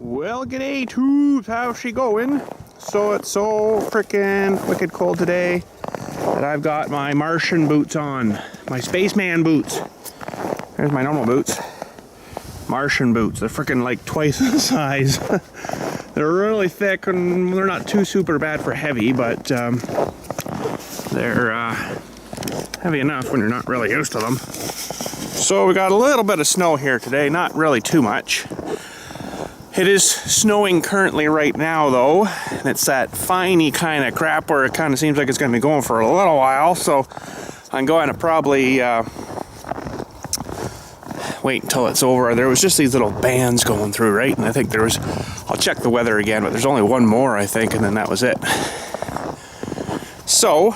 Well, g'day tubes, how's she going? So it's so freaking wicked cold today that I've got my Martian boots on. My spaceman boots. There's my normal boots. Martian boots. They're freaking like twice the size. They're really thick and they're not too super bad for heavy, but they're heavy enough when you're not really used to them. So we got a little bit of snow here today, not really too much. It is snowing currently right now though, and it's that finey kind of crap where it kind of seems like it's going to be going for a little while, so I'm going to probably wait until it's over. There was just these little bands going through, right? And I think there was, I'll check the weather again, but there's only one more I think, and then that was it. So,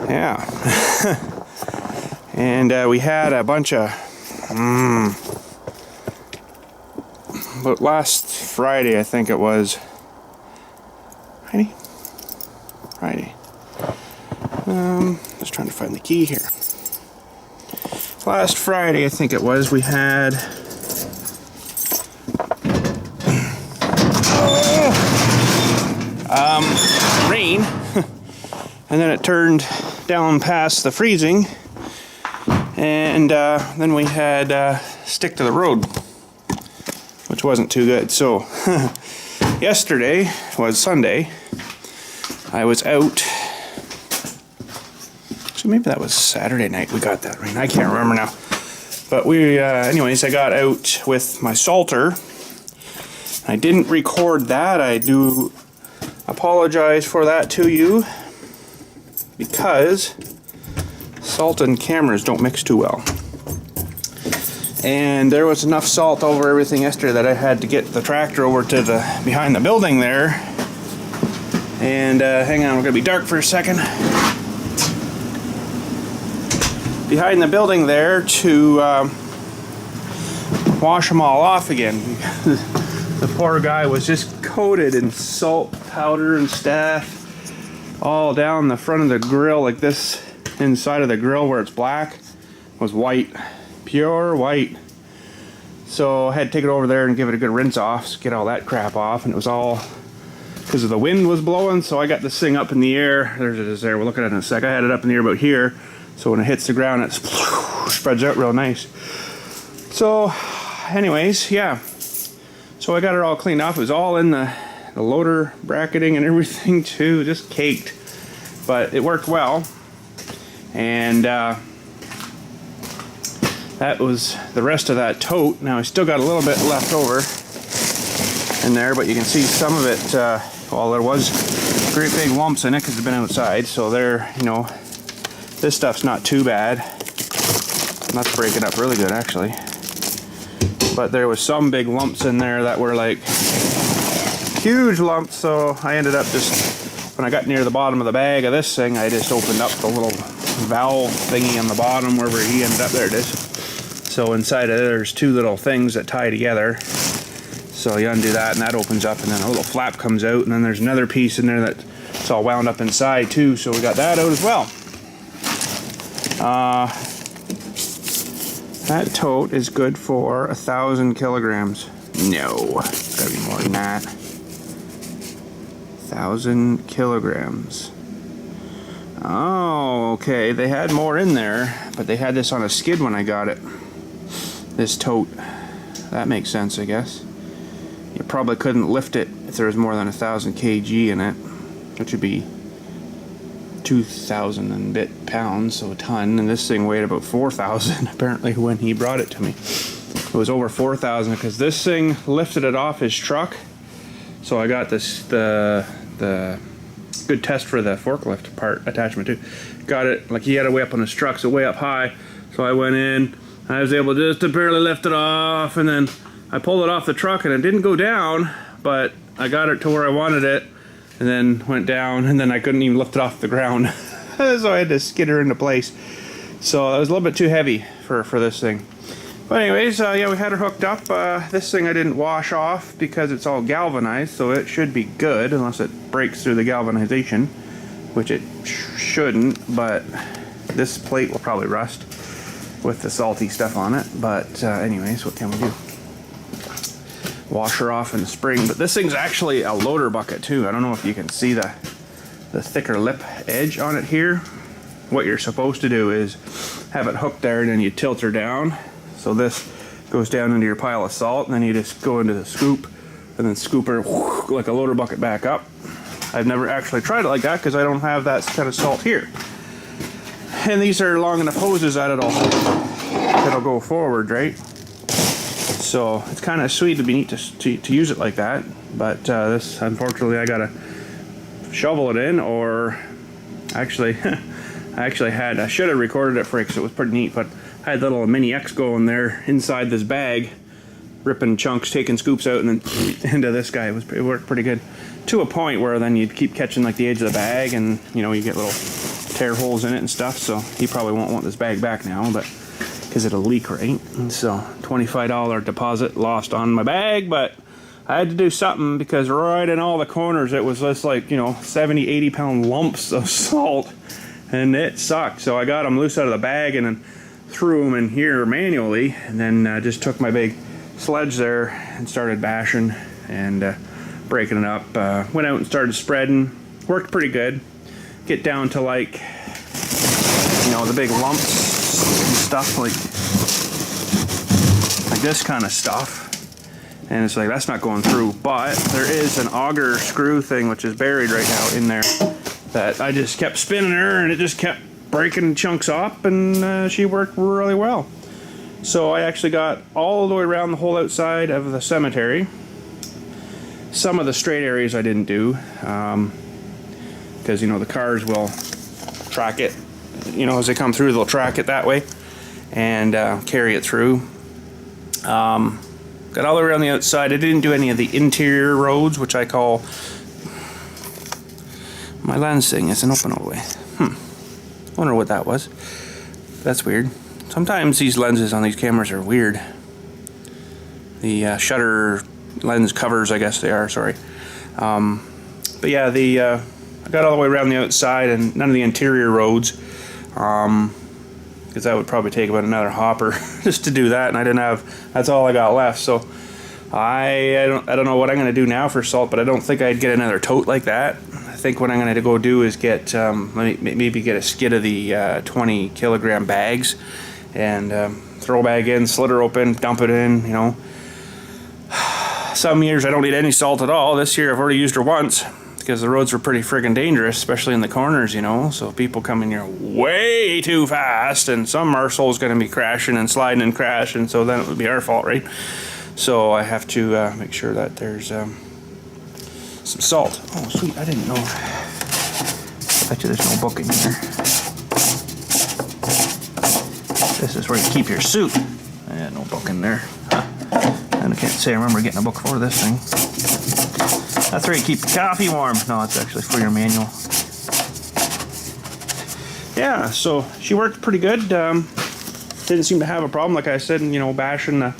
yeah. And we had a bunch of but last Friday, I think it was. Friday. Just trying to find the key here. Last Friday, I think it was, we had rain, and then it turned down past the freezing, and then we had stick to the road, which wasn't too good. So yesterday was Sunday. I was out. So maybe that was Saturday night we got that rain. I can't remember now. But we, anyways, I got out with my salter. I didn't record that. I do apologize for that to you, because salt and cameras don't mix too well. And there was enough salt over everything yesterday that I had to get the tractor over to the behind the building there. And hang on, we're gonna be dark for a second. Behind the building there to wash them all off again. The poor guy was just coated in salt powder and stuff all down the front of the grill, like this inside of the grill where it's black was white. Pure white. So I had to take it over there and give it a good rinse off, get all that crap off, and it was all because of the wind was blowing. So I got this thing up in the air. There's it is there. We'll look at it in a sec. I had it up in the air about here, so when it hits the ground, it spreads out real nice. So, anyways, yeah. So I got it all cleaned off. It was all in the loader bracketing and everything too, just caked. But it worked well, and that was the rest of that tote. Now I still got a little bit left over in there, but you can see some of it, well, there was great big lumps in it because it's been outside, so there, you know, this stuff's not too bad. That's breaking up really good actually. But there was some big lumps in there that were like huge lumps, so I ended up just, when I got near the bottom of the bag of this thing, I just opened up the little valve thingy on the bottom wherever he ended up. There it is. So inside of it, there's two little things that tie together. So you undo that and that opens up, and then a little flap comes out, and then there's another piece in there that's all wound up inside too. So we got that out as well. That tote is good for 1,000 kilograms. No, it's gotta be more than that. 1,000 kilograms. Oh, okay. They had more in there, but they had this on a skid when I got it. This tote. That makes sense, I guess. You probably couldn't lift it if there was more than 1,000 kg in it, which would be 2,000 and bit pounds, so a ton. And this thing weighed about 4,000 apparently when he brought it to me. It was over 4,000 because this thing lifted it off his truck. So I got this the good test for the forklift part attachment too. Got it, like he had it way up on his truck, so way up high. So I went in, I was able just to barely lift it off, and then I pulled it off the truck and it didn't go down, but I got it to where I wanted it, and then went down, and then I couldn't even lift it off the ground. So I had to skid her into place. So it was a little bit too heavy for this thing. But anyways, yeah, we had her hooked up. This thing I didn't wash off because it's all galvanized, so it should be good unless it breaks through the galvanization, which it shouldn't, but this plate will probably rust with the salty stuff on it. But anyways, what can we do? washer off in the spring. But this thing's actually a loader bucket too. I don't know if you can see the thicker lip edge on it here. What you're supposed to do is have it hooked there, and then you tilt her down. So this goes down into your pile of salt, and then you just go into the scoop and then scoop her like a loader bucket back up. I've never actually tried it like that because I don't have that kind of salt here. And these are long enough hoses that it'll go forward, right? So it's kind of sweet. It'd be neat to use it like that. But this, unfortunately, I gotta shovel it in, or actually, I should have recorded it for you because it was pretty neat. But I had little mini X going there inside this bag, ripping chunks, taking scoops out, and then into this guy. It worked pretty good, to a point where then you'd keep catching like the edge of the bag, and you know, you get little tear holes in it and stuff. So he probably won't want this bag back now, but because it'll leak, right? And so $25 deposit lost on my bag, but I had to do something because right in all the corners it was just like, you know, 70-80 pound lumps of salt, and it sucked. So I got them loose out of the bag and then threw them in here manually, and then just took my big sledge there and started bashing and breaking it up. Went out and started spreading. Worked pretty good. Get down to, like, you know, the big lumps and stuff, like this kind of stuff. And it's like, that's not going through. But there is an auger screw thing which is buried right now in there that I just kept spinning her, and it just kept breaking chunks off, and she worked really well. So I actually got all the way around the whole outside of the cemetery. Some of the straight areas I didn't do, because, you know, the cars will track it, you know, as they come through, they'll track it that way and carry it through. Got all the way around the outside. I didn't do any of the interior roads, which I call, my lens thing isn't open all the way. Wonder what that was. That's weird. Sometimes these lenses on these cameras are weird. The shutter lens covers, I guess they are, sorry. But yeah, I got all the way around the outside and none of the interior roads, because that would probably take about another hopper just to do that, and I didn't have, that's all I got left. So I don't know what I'm going to do now for salt, but I don't think I'd get another tote like that. I think what I'm going to go do is get maybe get a skid of the 20 kilogram bags and throw a bag in, slit her open, dump it in, you know. Some years I don't need any salt at all. This year I've already used her once because the roads were pretty friggin' dangerous, especially in the corners, you know. So people coming here way too fast, and some arsehole's going to be crashing and sliding and crashing, so then it would be our fault, right? So I have to make sure that there's some salt. Oh, sweet, I didn't know. I bet you there's no book in here. This is where you keep your suit. I had no book in there. And I can't say I remember getting a book for this thing. That's where you keep your coffee warm. No, it's actually for your manual. Yeah, so she worked pretty good. Didn't seem to have a problem. Like I said, you know, bashing the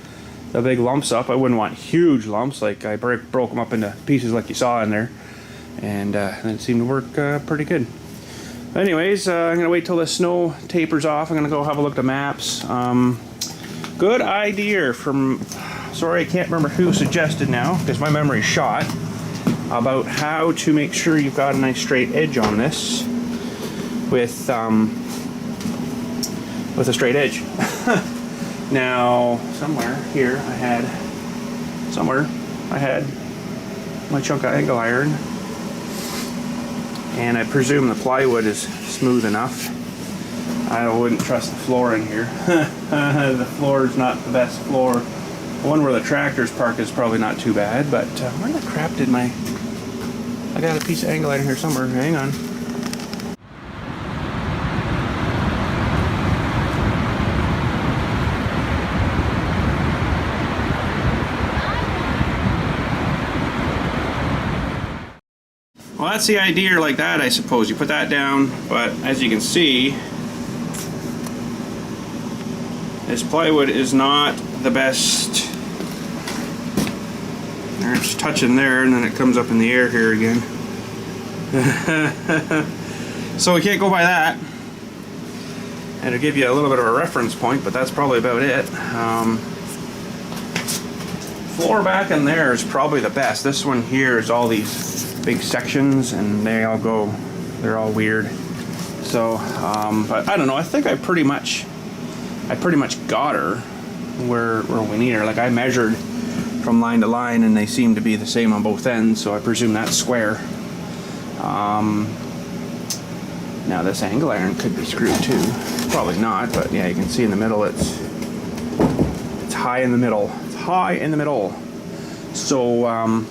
big lumps up. I wouldn't want huge lumps. Like I broke them up into pieces like you saw in there. And it seemed to work pretty good. Anyways, I'm going to wait till the snow tapers off. I'm going to go have a look at the maps. Good idea from, sorry, I can't remember who suggested now, because my memory's shot, about how to make sure you've got a nice straight edge on this with a straight edge. Now, somewhere here I had my chunk of angle iron, and I presume the plywood is smooth enough. I wouldn't trust the floor in here. The floor is not the best floor. The one where the tractors park is probably not too bad, but where the crap did my... I got a piece of angle iron here somewhere. Hang on. Well, that's the idea like that, I suppose. You put that down, but as you can see, this plywood is not the best. It's touching there, and then it comes up in the air here again. So we can't go by that. And it'll give you a little bit of a reference point, but that's probably about it. floor back in there is probably the best. This one here is all these big sections, and they're all weird. So, but I don't know. I think I pretty much got her where we need her. Like, I measured from line to line, and they seem to be the same on both ends. So I presume that's square. Now this angle iron could be screwed too. Probably not, but yeah, you can see in the middle it's high in the middle. It's high in the middle. So I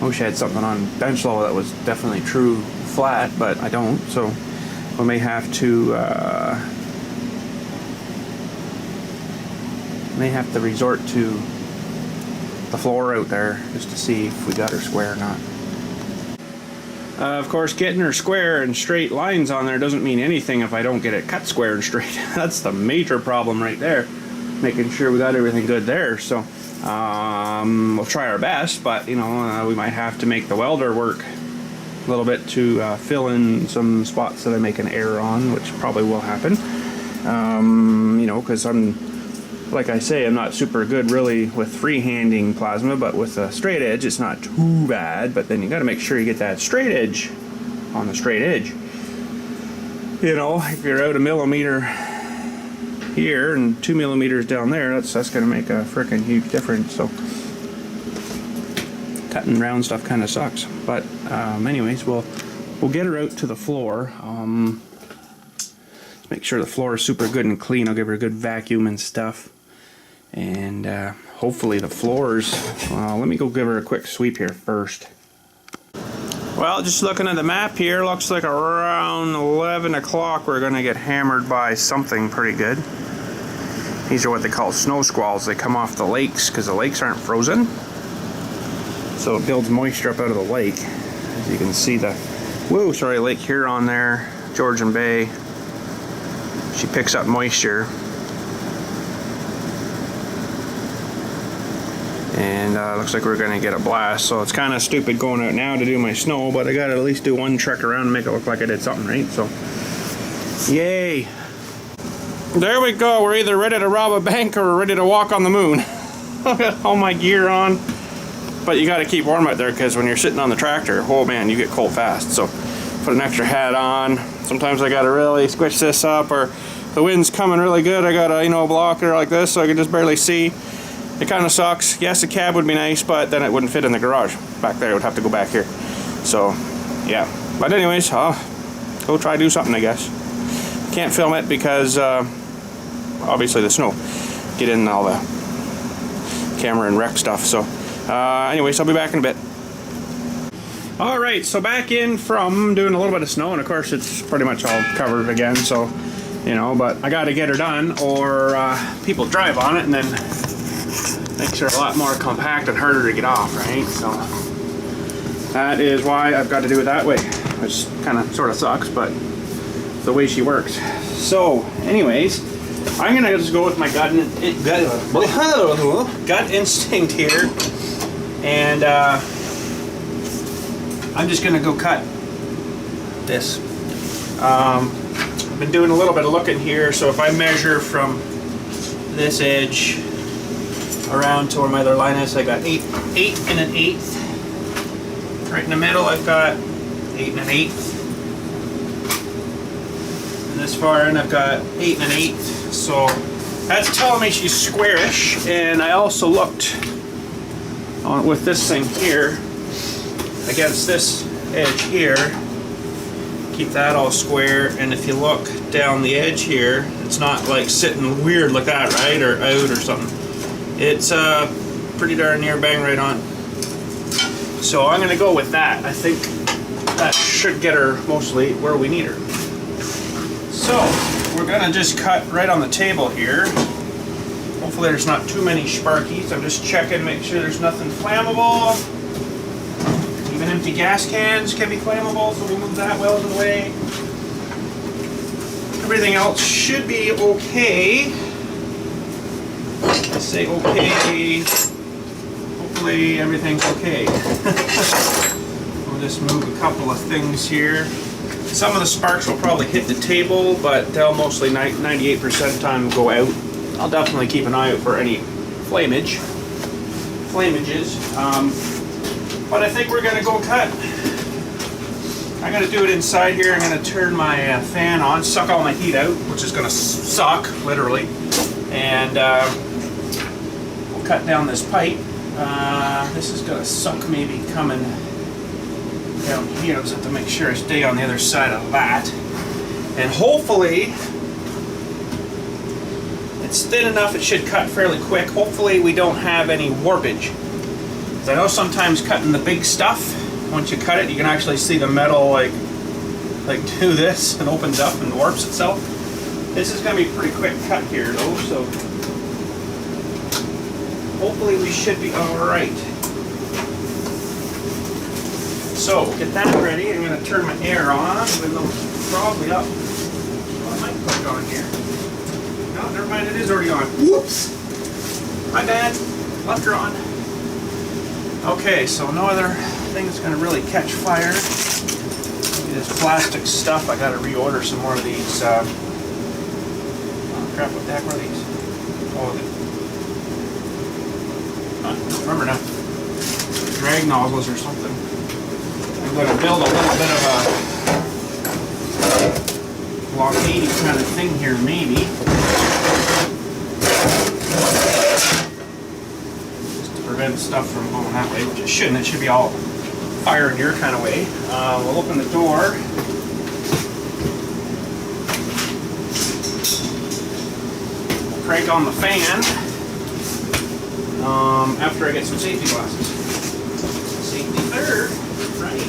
wish I had something on bench level that was definitely true flat, but I don't. So we may have to resort to the floor out there just to see if we got her square or not. Of course, getting her square and straight lines on there doesn't mean anything if I don't get it cut square and straight. That's the major problem right there. Making sure we got everything good there. So we'll try our best, but you know, we might have to make the welder work a little bit to fill in some spots that I make an error on, which probably will happen. You know, because like I say, I'm not super good really with freehanding plasma, but with a straight edge it's not too bad. But then you got to make sure you get that straight edge on the straight edge. You know, if you're out a millimeter here and 2 millimeters down there, that's going to make a freaking huge difference. So cutting round stuff kind of sucks. But anyways, we'll get her out to the floor. Make sure the floor is super good and clean. I'll give her a good vacuum and stuff. And hopefully the floors, let me go give her a quick sweep here first. Well, just looking at the map here, looks like around 11 o'clock we're going to get hammered by something pretty good. These are what they call snow squalls. They come off the lakes because the lakes aren't frozen. So it builds moisture up out of the lake. As you can see the, Lake Huron there, Georgian Bay. She picks up moisture. And looks like we're going to get a blast. So it's kind of stupid going out now to do my snow, but I got to at least do one trek around and make it look like I did something right. So, yay. There we go. We're either ready to rob a bank or we're ready to walk on the moon. I got all my gear on. But you got to keep warm out there because when you're sitting on the tractor, oh man, you get cold fast. So put an extra hat on. Sometimes I got to really squish this up, or the wind's coming really good. I got to, block it like this so I can just barely see. It kind of sucks. Yes, a cab would be nice, but then it wouldn't fit in the garage. Back there, it would have to go back here. So, yeah. But anyways, I'll go try to do something, I guess. Can't film it because, obviously, the snow. Get in all the camera and wreck stuff. So, anyways, I'll be back in a bit. Alright, so back in from doing a little bit of snow, and of course it's pretty much all covered again, so, but I got to get her done, or people drive on it, and then makes her a lot more compact and harder to get off, right? So that is why I've got to do it that way, which kind of sort of sucks, but the way she works. So anyways, I'm gonna just go with my gut instinct here, and I'm just gonna go cut this. I've been doing a little bit of looking here, so if I measure from this edge around to where my other line is, I got 8 1/8. Right in the middle, I've got 8 1/8. And this far in, I've got 8 1/8. So that's telling me she's squarish. And I also looked on with this thing here against this edge here. Keep that all square, and if you look down the edge here, it's not like sitting weird like that, right, or out or something. It's pretty darn near bang right on. So I'm gonna go with that. I think that should get her mostly where we need her. So we're gonna just cut right on the table here. Hopefully there's not too many sparkies. I'm just checking, make sure there's nothing flammable. Even empty gas cans can be flammable, so we'll move that well out of the way. Everything else should be okay. I say okay. Hopefully everything's okay. We'll just move a couple of things here. Some of the sparks will probably hit the table, but they'll mostly 98% of the time go out. I'll definitely keep an eye out for any flamages. But I think we're gonna go cut. I'm gonna do it inside here. I'm gonna turn my fan on, suck all my heat out, which is gonna suck, literally. And we'll cut down this pipe. This is gonna suck maybe coming down here. I just have to make sure I stay on the other side of that. And hopefully, it's thin enough it should cut fairly quick. Hopefully we don't have any warpage. Because I know sometimes cutting the big stuff, once you cut it, you can actually see the metal like do this and opens up and warps itself. This is going to be a pretty quick cut here though, so hopefully we should be alright. So, get that ready. I'm going to turn my air on, even though it's probably up. Well, I might put it on here. No, never mind, it is already on. Whoops! My bad. Left her on. Okay, so no other thing that's going to really catch fire. Maybe this plastic stuff. I got to reorder some more of these. Oh crap! What the heck were these? Oh, I don't remember now. Drag nozzles or something. I'm going to build a little bit of a blockade kind of thing here, maybe. Just to prevent stuff from going that way, which it shouldn't. It should be all fire and your kind of way. We'll open the door. We'll crank on the fan after I get some safety glasses. Safety third, right?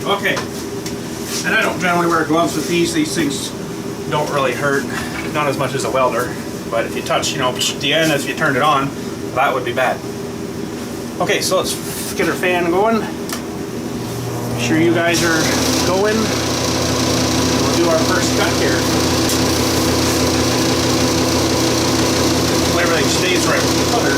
Okay. And I don't generally wear gloves with these. These things don't really hurt. Not as much as a welder. But if you touch, you know, the end as you turned it on, that would be bad. Okay, so let's get our fan going. Make sure you guys are going. We'll do our first cut here. Hopefully everything stays right with the color.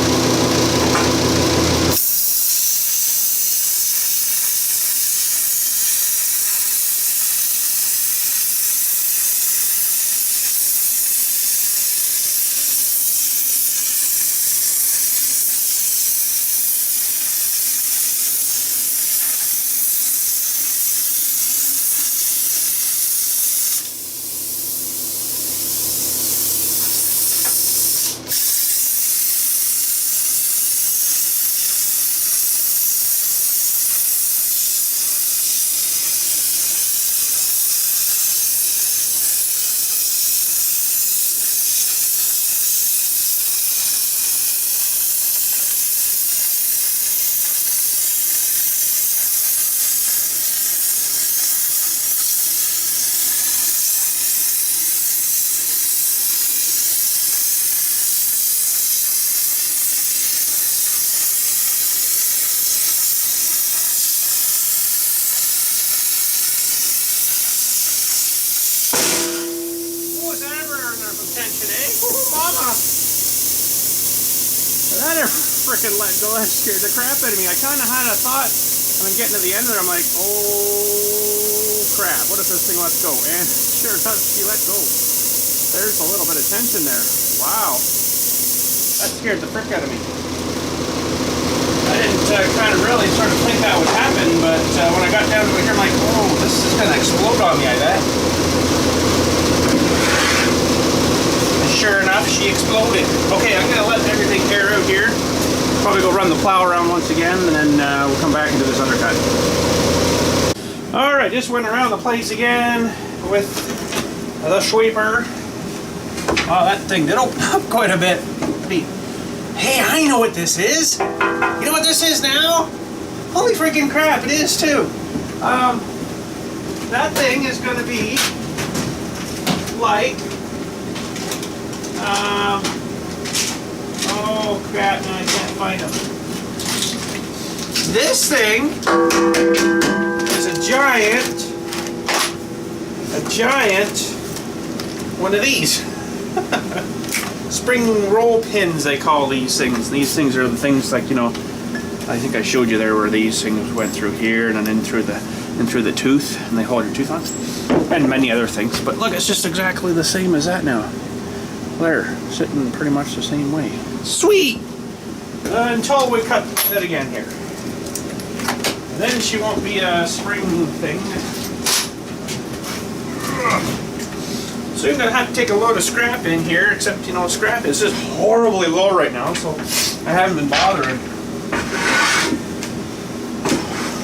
That frickin' let go, that scared the crap out of me. I kind of had a thought, and I'm getting to the end there, I'm like, oh crap, what if this thing lets go? And sure enough, she let go. There's a little bit of tension there. Wow. That scared the frick out of me. I didn't kind of really sort of think that would happen, but when I got down to here, I'm like, oh, this is going to explode on me, I bet. Sure enough, she exploded. Okay, I'm going to let everything air out here. Probably go run the plow around once again, and then we'll come back and do this undercut. Alright, just went around the place again with the sweeper. Oh, that thing did open up quite a bit. Hey, I know what this is. You know what this is now? Holy freaking crap, it is too. That thing is going to be like... oh crap, no, I can't find them. This thing is a giant one of these. Spring roll pins, they call these things. These things are the things like, you know, I think I showed you there where these things went through here and then in through the tooth, and they hold your tooth on. And many other things. But look, it's just exactly the same as that now. There, sitting pretty much the same way. Sweet! Until we cut it again here. And then she won't be a spring thing. So you're gonna have to take a load of scrap in here, except, you know, scrap is just horribly low right now, so I haven't been bothering.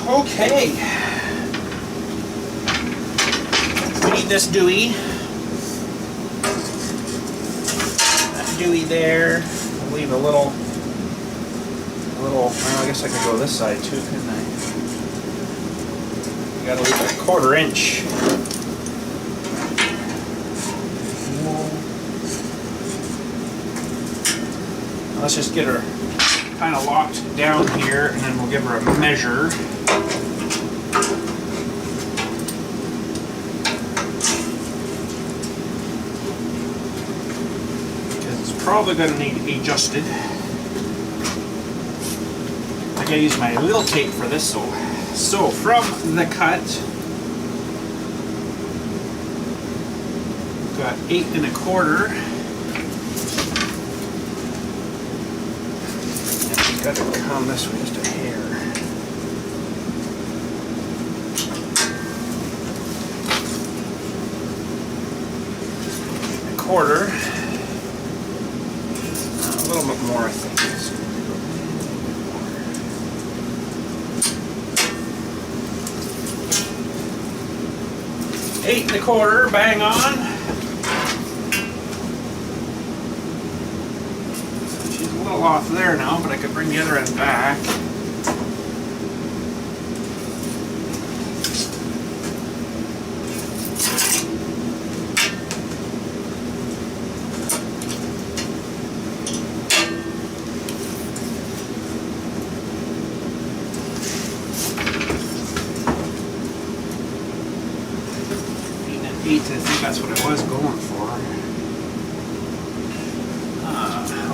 Okay. We need this dewey. That dewey there. I'll leave a little, well, I guess I could go this side too, couldn't I? You gotta leave a 1/4 inch. Let's just get her kind of locked down here, and then we'll give her a measure. Because it's probably going to need to be adjusted. I gotta use my little tape for this. So from the cut, got 8 1/4. Got to come this way just a hair. A 1/4. A little bit more, I think. 8 1/4, bang on. Off there now, but I could bring the other end back. I think that's what I was going for.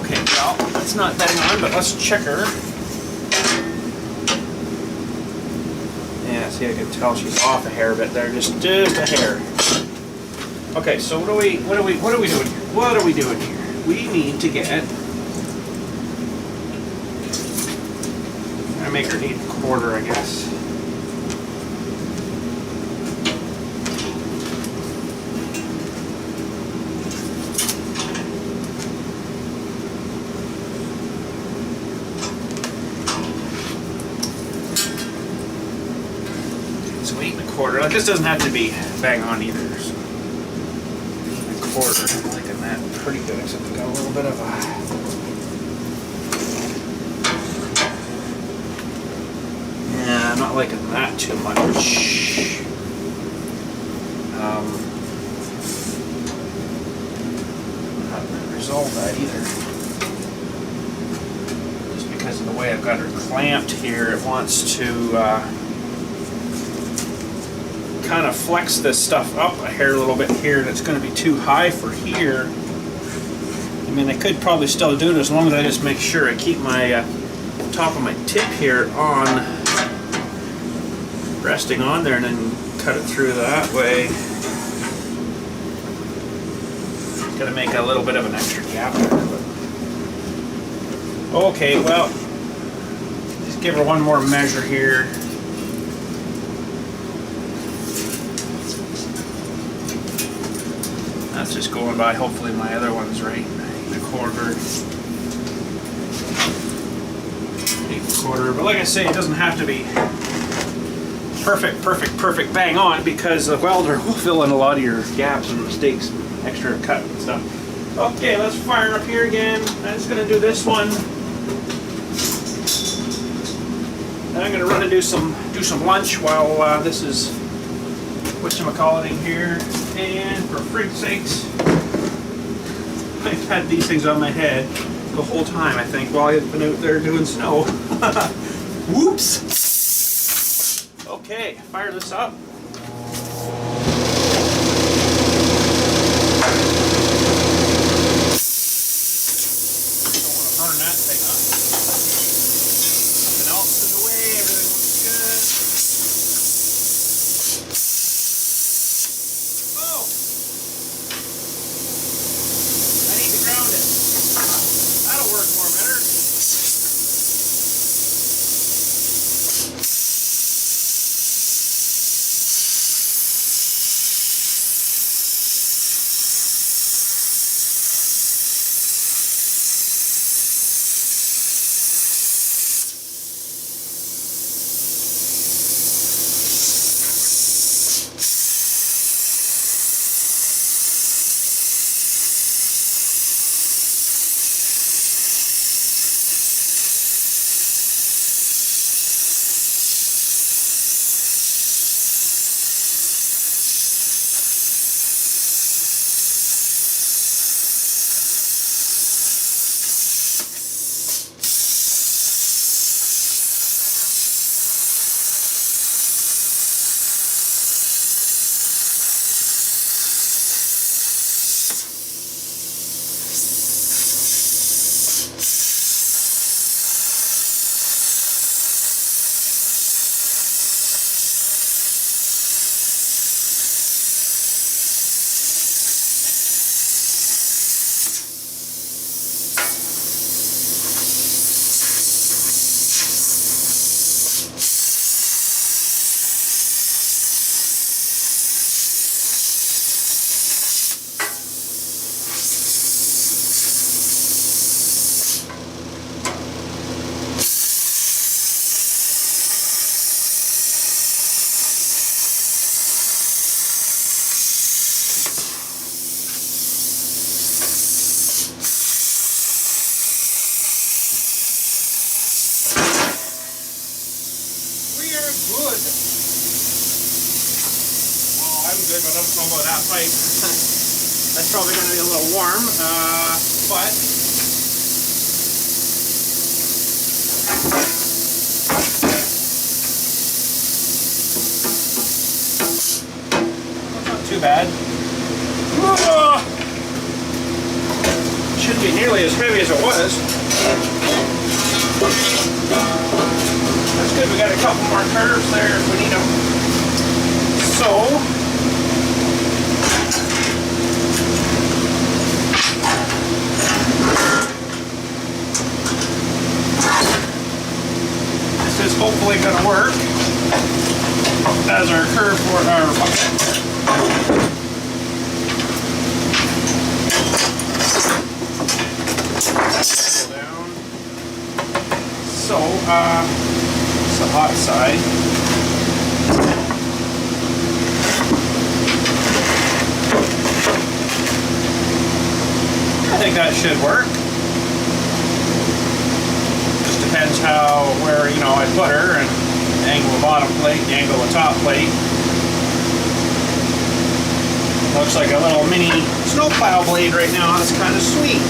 Okay, well, that's not bang on, but let's check her. Yeah, see, I can tell she's off a hair bit there, just a hair. Okay, so what are we doing here? What are we doing here? We need to get. I'm gonna make her need a 1/4, I guess. Like, this doesn't have to be bang on either. So 1/4, I'm liking that pretty good, except we got a little bit of a. Yeah, I'm not liking that too much. Not going to resolve that either. Just because of the way I've got her clamped here, it wants to. Kind of flex this stuff up a hair a little bit here, and it's going to be too high for here. I mean, I could probably still do it as long as I just make sure I keep my top of my tip here on, resting on there, and then cut it through that way. It's going to make a little bit of an extra gap there. But. Okay, well, just give her one more measure here. That's just going by, hopefully my other one's right. 8 1/4. 8 1/4. But like I say, it doesn't have to be perfect bang on, because the welder will fill in a lot of your gaps and mistakes and extra cut and stuff. Okay, let's fire up here again. I'm just gonna do this one. Then I'm gonna run and do some lunch while this is whatchamacallit here. And for freak's sakes, I've had these things on my head the whole time, I think, while I've been out there doing snow. Whoops! Okay, fire this up. Don't want to burn that thing up. Nothing else in the way, everything looks good. Oh! I need to ground it. That'll work. good. Well, I'm good, but I don't know about that pipe. That's probably going to be a little warm, but not too bad. Shouldn't be nearly as heavy as it was. That's good, we got a couple more curves there if we need them. So, this is hopefully going to work as our curve for our down. So, it's the hot side. I think that should work. Just depends where I put her, and angle the bottom plate, angle the top plate. Looks like a little mini snowplow blade right now. That's kind of sweet.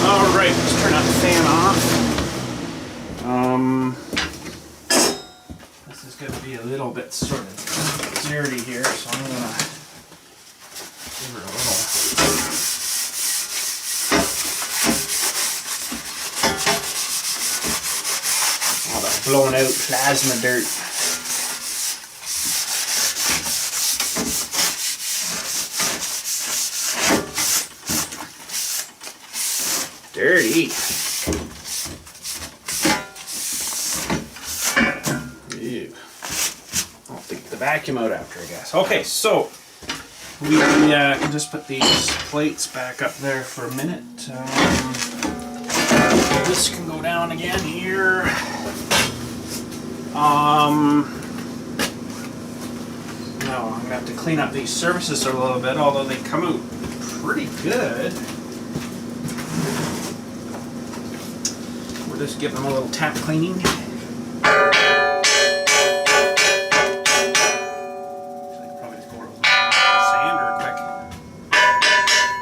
Alright, let's turn that fan off. This is going to be a little bit sort of dirty here, so I'm going to give her a little... all that blown out plasma dirt. Dirty. Ew. I'll take the vacuum out after, I guess. Okay, so we can just put these plates back up there for a minute. This can go down again here. No, I'm gonna have to clean up these surfaces a little bit, although they come out pretty good. We'll just give them a little tap cleaning. Probably just go with my sander quick.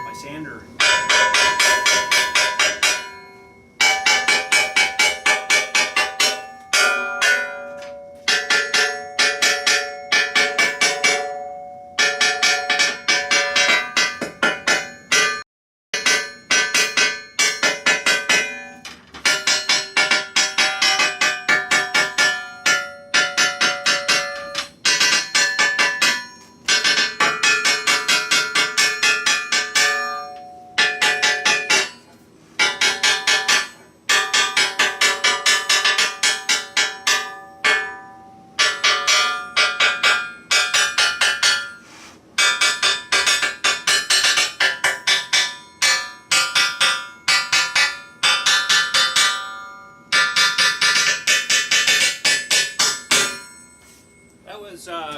My sander.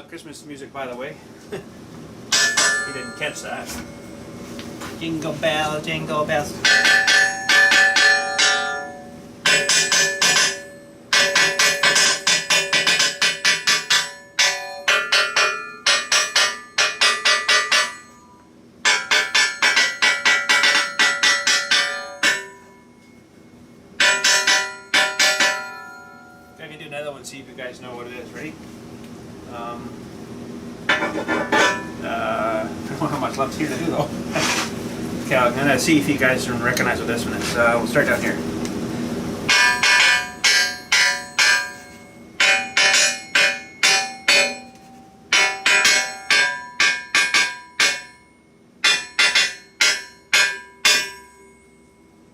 Christmas music, by the way. You didn't catch that. Jingle bell, jingle bells. I can do another one, see if you guys know what it is. Ready? I don't know how much left here to do though. Okay, I'm gonna see if you guys can recognize what this one is. We'll start down here.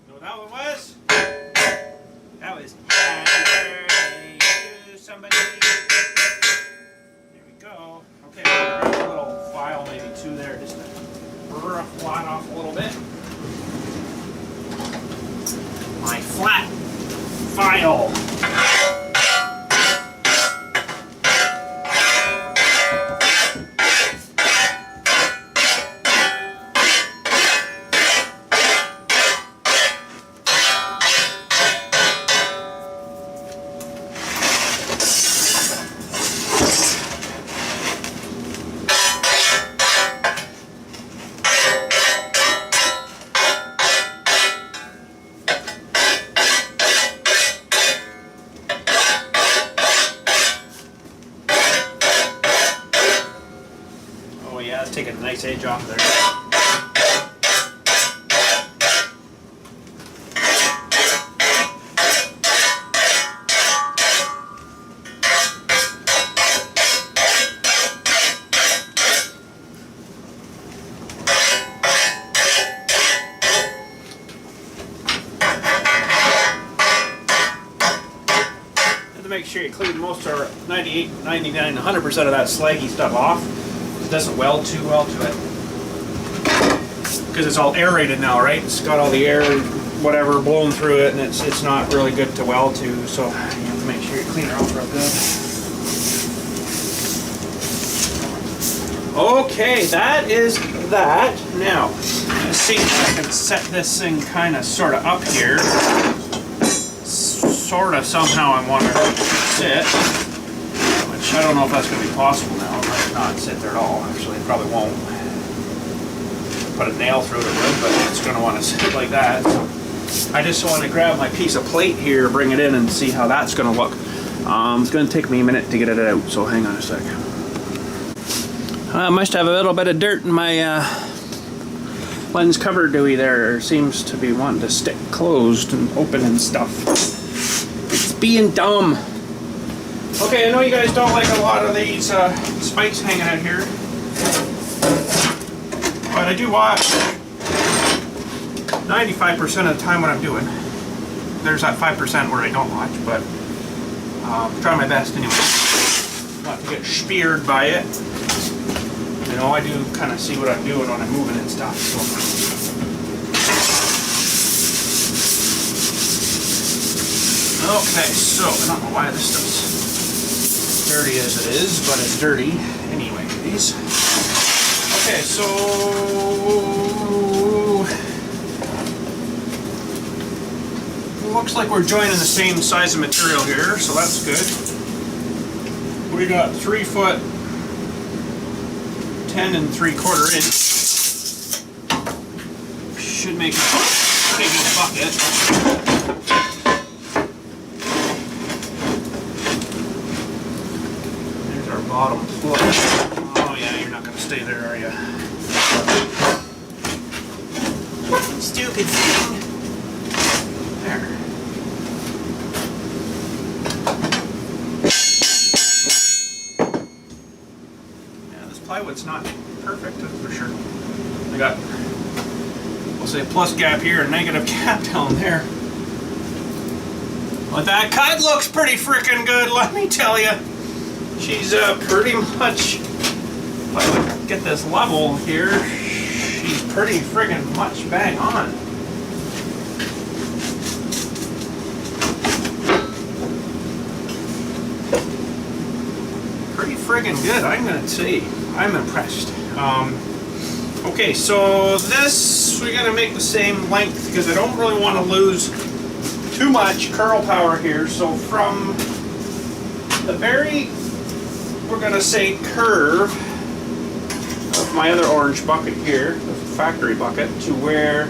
Know what that one was? That was Happy Birthday to somebody. There we go. Okay, we're gonna grab a little file, maybe two there, just to rough flat off a little bit. My flat file. nice edge off there. Make sure you clean most or 98, 99, 100% of that slaggy stuff off. It doesn't weld too well to it. Because it's all aerated now, right? It's got all the air, whatever, blowing through it, and it's not really good to weld to, so you have to make sure you clean it off real good. Okay, that is that. Now, let's see if I can set this thing kind of sort of up here. Sort of somehow I want it to sit, which I don't know if that's going to be possible now. It might not sit there at all. Actually, it probably won't. Put a nail through it, but it's going to want to sit like that. So I just want to grab my piece of plate here, bring it in, and see how that's going to look. It's going to take me a minute to get it out, so hang on a sec. I must have a little bit of dirt in my lens cover dewey there. It seems to be wanting to stick closed and open and stuff. Being dumb. Okay, I know you guys don't like a lot of these spikes hanging out here, but I do watch 95% of the time what I'm doing. There's that 5% where I don't watch, but try my best anyway. Not to get speared by it. You know, I do kind of see what I'm doing when I'm moving and stuff. So. Okay, so I don't know why this stuff's dirty as it is, but it's dirty anyways. Okay, so looks like we're joining the same size of material here, so that's good. We got 3 foot 10 3/4 inch. Should make a big bucket. Bottom flush. Oh yeah, you're not going to stay there, are you? Stupid thing. There. Yeah, this plywood's not perfect, that's for sure. I got, we'll say, a plus gap here and negative gap down there. But that cut looks pretty freaking good, let me tell you. She's pretty much, if I would get this level here, she's pretty friggin' much bang on. Pretty friggin' good, I'm gonna say. I'm impressed. Okay, so this, we're gonna make the same length because I don't really want to lose too much curl power here. So from the very, we're going to say, curve of my other orange bucket here, the factory bucket, to where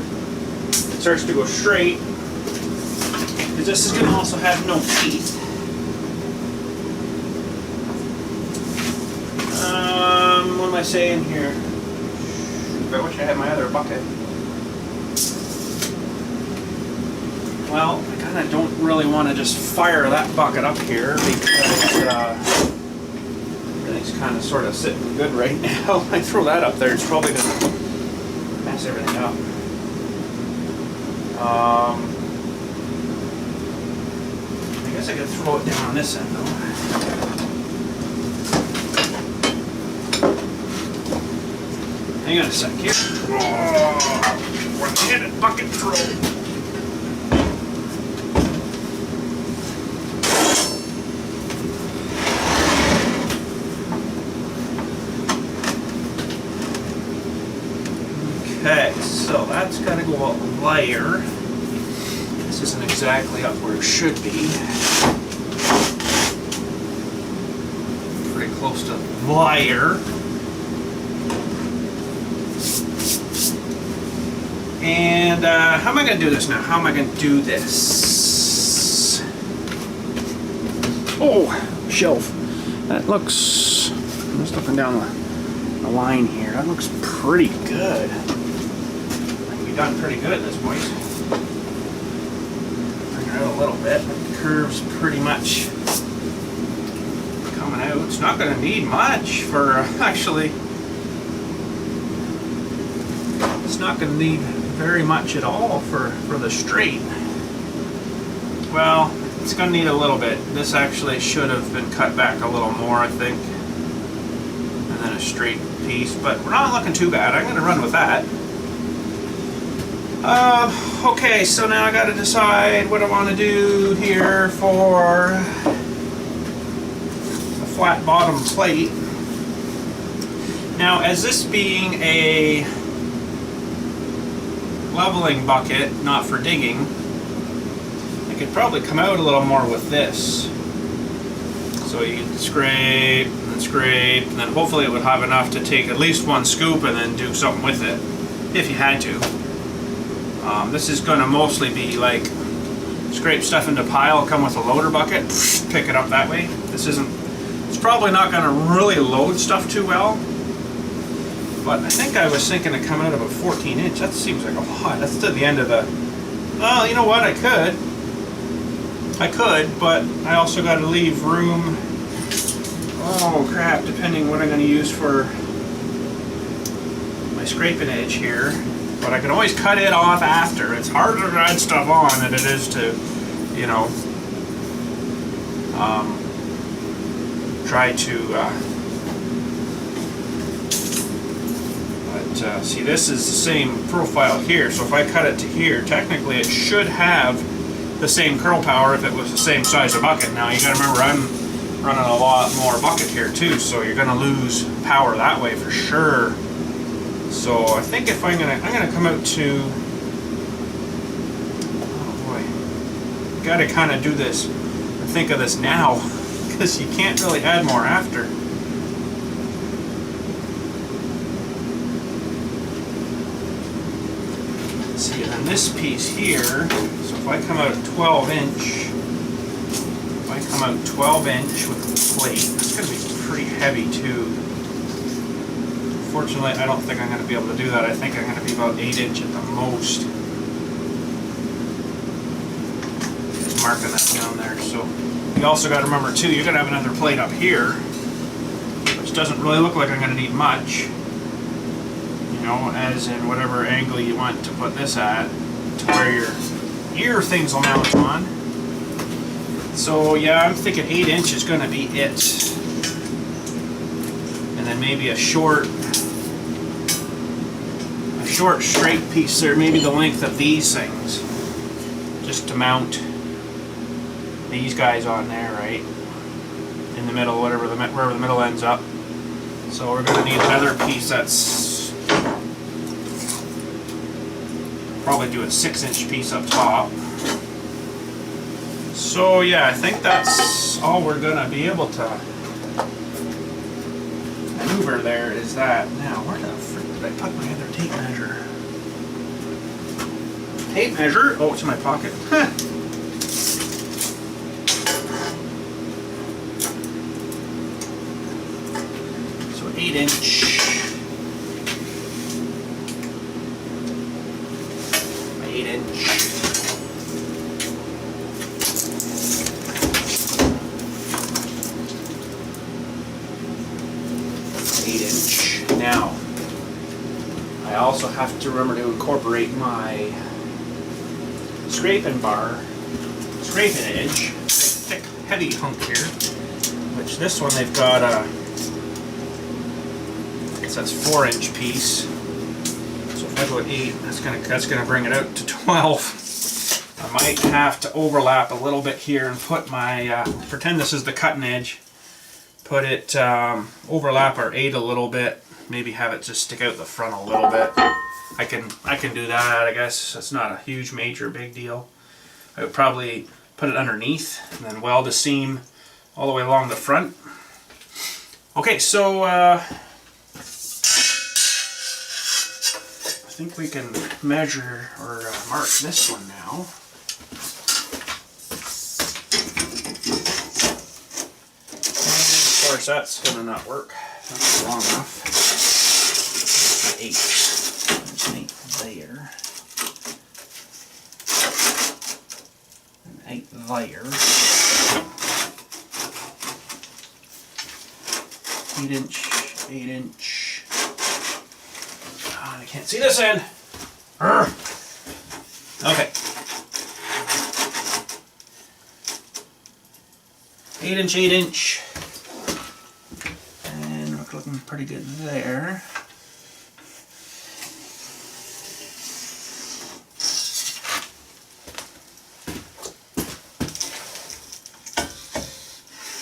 it starts to go straight, because this is going to also have no teeth. What am I saying here? I wish I had my other bucket. Well, I kind of don't really want to just fire that bucket up here because everything's kind of sort of sitting good right now. If I throw that up there, it's probably going to mess everything up. I guess I could throw it down on this end though. Hang on a sec here. Oh, one-handed bucket throw. Okay, so that's got to go a layer. This isn't exactly up where it should be. Pretty close to layer. And how am I going to do this now? How am I going to do this? Oh, shelf. That looks, I'm just looking down the the line here. That looks pretty good. I think we've done pretty good at this point. Bring it out a little bit. The curve's pretty much coming out. It's not going to need much for actually. It's not going to need very much at all for the straight. Well, it's going to need a little bit. This actually should have been cut back a little more, I think. And then a straight piece, but we're not looking too bad. I'm going to run with that. Okay, so now I got to decide what I want to do here for a flat bottom plate. Now, as this being a leveling bucket, not for digging, I could probably come out a little more with this. So you can scrape and then hopefully it would have enough to take at least one scoop and then do something with it, if you had to. This is going to mostly be like scrape stuff into pile, come with a loader bucket, pick it up that way. It's probably not going to really load stuff too well. But I think I was thinking of coming out about 14 inch. That seems like a lot. That's to the end of the... Well, you know what? I could, but I also got to leave room. Oh crap, depending what I'm going to use for my scraping edge here. But I can always cut it off after. It's harder to add stuff on than it is to, you know, try to... see, this is the same profile here, so if I cut it to here, technically it should have the same curl power if it was the same size of bucket. Now you gotta remember I'm running a lot more bucket here too, so you're gonna lose power that way for sure. So I think if I'm gonna come out to, oh boy, gotta kind of do this and think of this now, because you can't really add more after. See, and then this piece here, so if I come out 12 inch, with the plate, it's going to be pretty heavy too. Fortunately, I don't think I'm going to be able to do that. I think I'm going to be about 8 inch at the most. Just marking that down there. So you also got to remember too, you're going to have another plate up here, which doesn't really look like I'm going to need much. You know, as in whatever angle you want to put this at, to where your ear things will mount on. So yeah, I'm thinking 8 inch is going to be it. And then maybe a short straight piece there, maybe the length of these things, just to mount these guys on there, right? In the middle, wherever the middle ends up. So we're going to need another piece that's probably do a 6 inch piece up top. So yeah, I think that's all we're gonna be able to maneuver there is that. Now, where the frick did I put my other tape measure? Tape measure? Oh, it's in my pocket. So 8 inch. 8 inch. Now, I also have to remember to incorporate my scraping edge, thick, heavy hunk here, which this one they've got a, I guess that's 4 inch piece. So if I go 8, that's gonna bring it out to 12. I might have to overlap a little bit here and put my, pretend this is the cutting edge, put it, overlap our 8 a little bit, maybe have it just stick out the front a little bit. I can do that, I guess. It's not a huge, major, big deal. I would probably put it underneath and then weld a seam all the way along the front. Okay, so I think we can measure or mark this one now. And of course that's gonna not work. That's long enough. 8. There's an 8 there. An 8 there. 8-inch, 8-inch. Oh, I can't see this end. Okay. 8-inch, 8-inch. And we're looking pretty good there.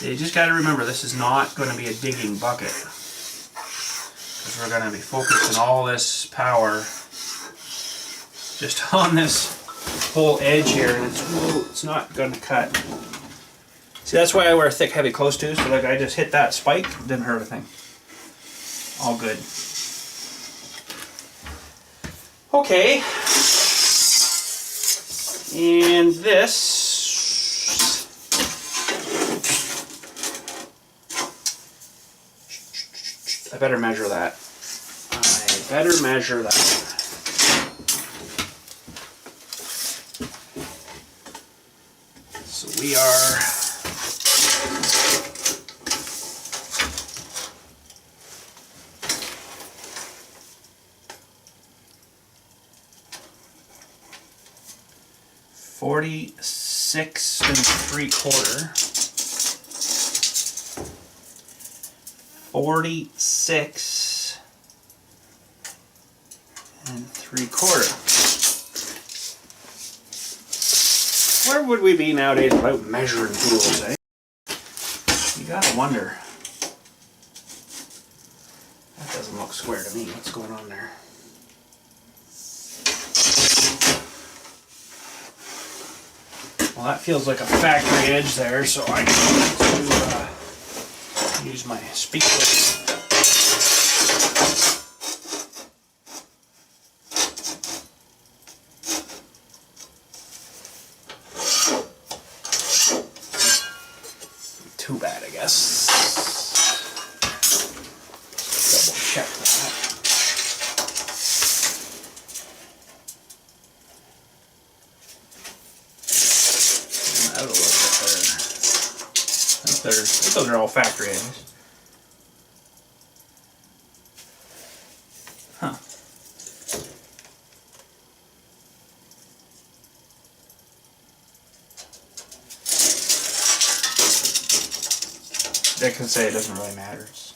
You just got to remember, this is not going to be a digging bucket, because we're going to be focusing all this power just on this whole edge here, and it's not going to cut. See, that's why I wear thick, heavy close toes. So like, I just hit that spike, didn't hurt a thing. All good. Okay, and this. I better measure that. I better measure that. So we are 46 3/4. 46 3/4. Where would we be nowadays without measuring tools, eh? You gotta wonder. That doesn't look square to me. What's going on there? Well, that feels like a factory edge there, so I need to use my speaker. Too bad, I guess. Double check that. That'll look better. I think those are all factory edges. Huh. I can say it doesn't really matter. It's,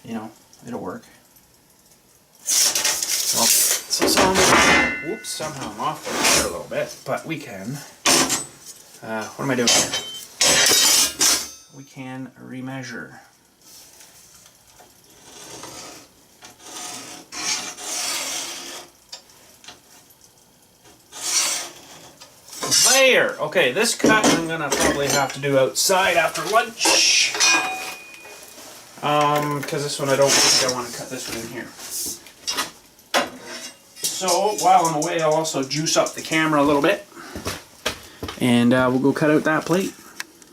you know, it'll work. Well, so somehow I'm off there a little bit, but we can. What am I doing here? We can remeasure. There! Okay, this cut I'm gonna probably have to do outside after lunch. Because this one I don't think I want to cut this one in here. So, while I'm away, I'll also juice up the camera a little bit. And we'll go cut out that plate.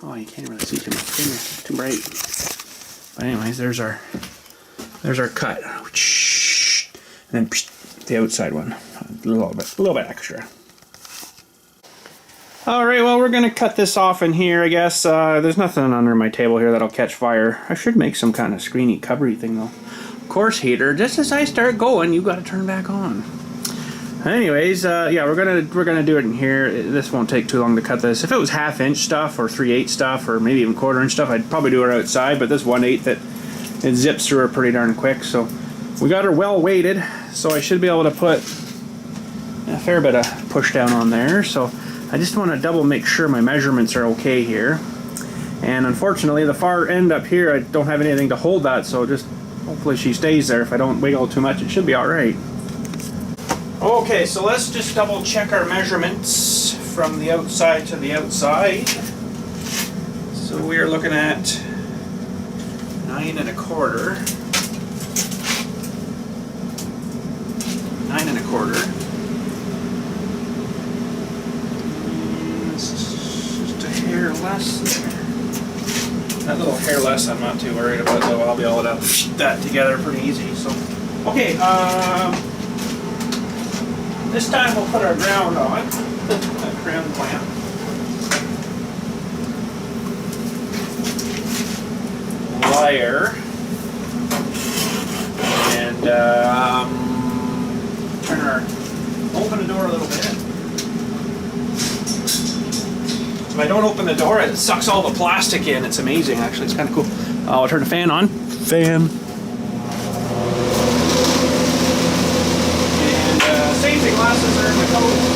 Oh, you can't really see too much. It's too bright. But anyways, there's our cut. And then the outside one. A little bit extra. Alright, well, we're going to cut this off in here, I guess. There's nothing under my table here that'll catch fire. I should make some kind of screeny covery thing, though. Of course, heater, just as I start going, you got to turn back on. Anyways, yeah, we're gonna do it in here. This won't take too long to cut this. If it was 1/2 inch stuff or 3/8 stuff or maybe even 1/4 inch stuff, I'd probably do it outside. But this 1/8 it zips through her pretty darn quick. So we got her well weighted, so I should be able to put a fair bit of push down on there. So I just want to double make sure my measurements are okay here. And unfortunately, the far end up here, I don't have anything to hold that. So just hopefully she stays there. If I don't wiggle too much, it should be all right. Okay, so let's just double check our measurements from the outside to the outside. So we are looking at 9 1/4. 9 1/4. This is just a hair less there. That little hair less I'm not too worried about, though. I'll be able to fit that together pretty easy. So Okay, this time we'll put our ground on, ground clamp. Wire. And open the door a little bit. If I don't open the door, it sucks all the plastic in. It's amazing, actually. It's kind of cool. I'll turn the fan on. Fan. And safety glasses are in the coat.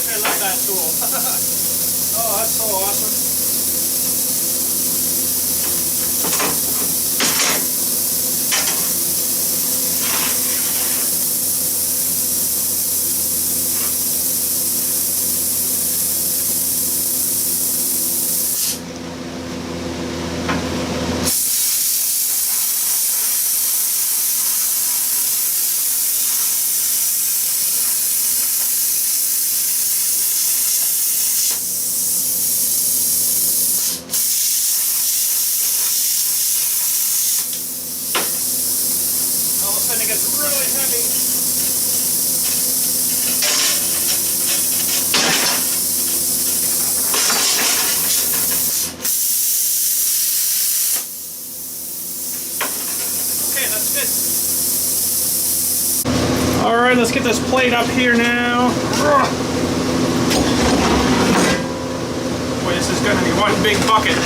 I love that tool. Oh, that's so awesome. Then it gets really heavy. Okay, that's good. All right, let's get this plate up here now. Boy, this is going to be one big bucket.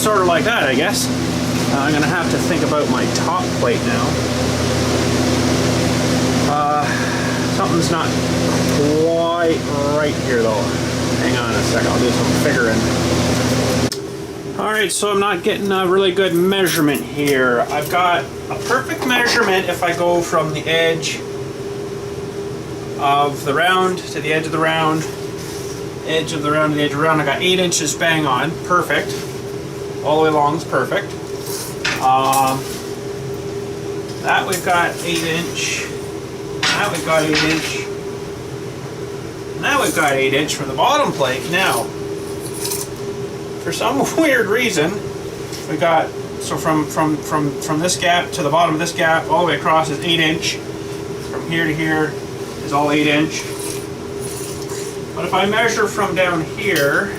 sort of like that, I guess. I'm gonna have to think about my top plate now. Something's not quite right here though. Hang on a second, I'll do some figuring. Alright, so I'm not getting a really good measurement here. I've got a perfect measurement if I go from the edge of the round to the edge of the round, edge of the round to the edge of the round. I got 8 inches bang on, perfect. All the way along is perfect. That we've got 8 inch. That we've got 8 inch. Now we've got 8 inch from the bottom plate. Now, for some weird reason, we got, so from this gap to the bottom of this gap, all the way across is 8 inch. From here to here is all 8 inch. But if I measure from down here,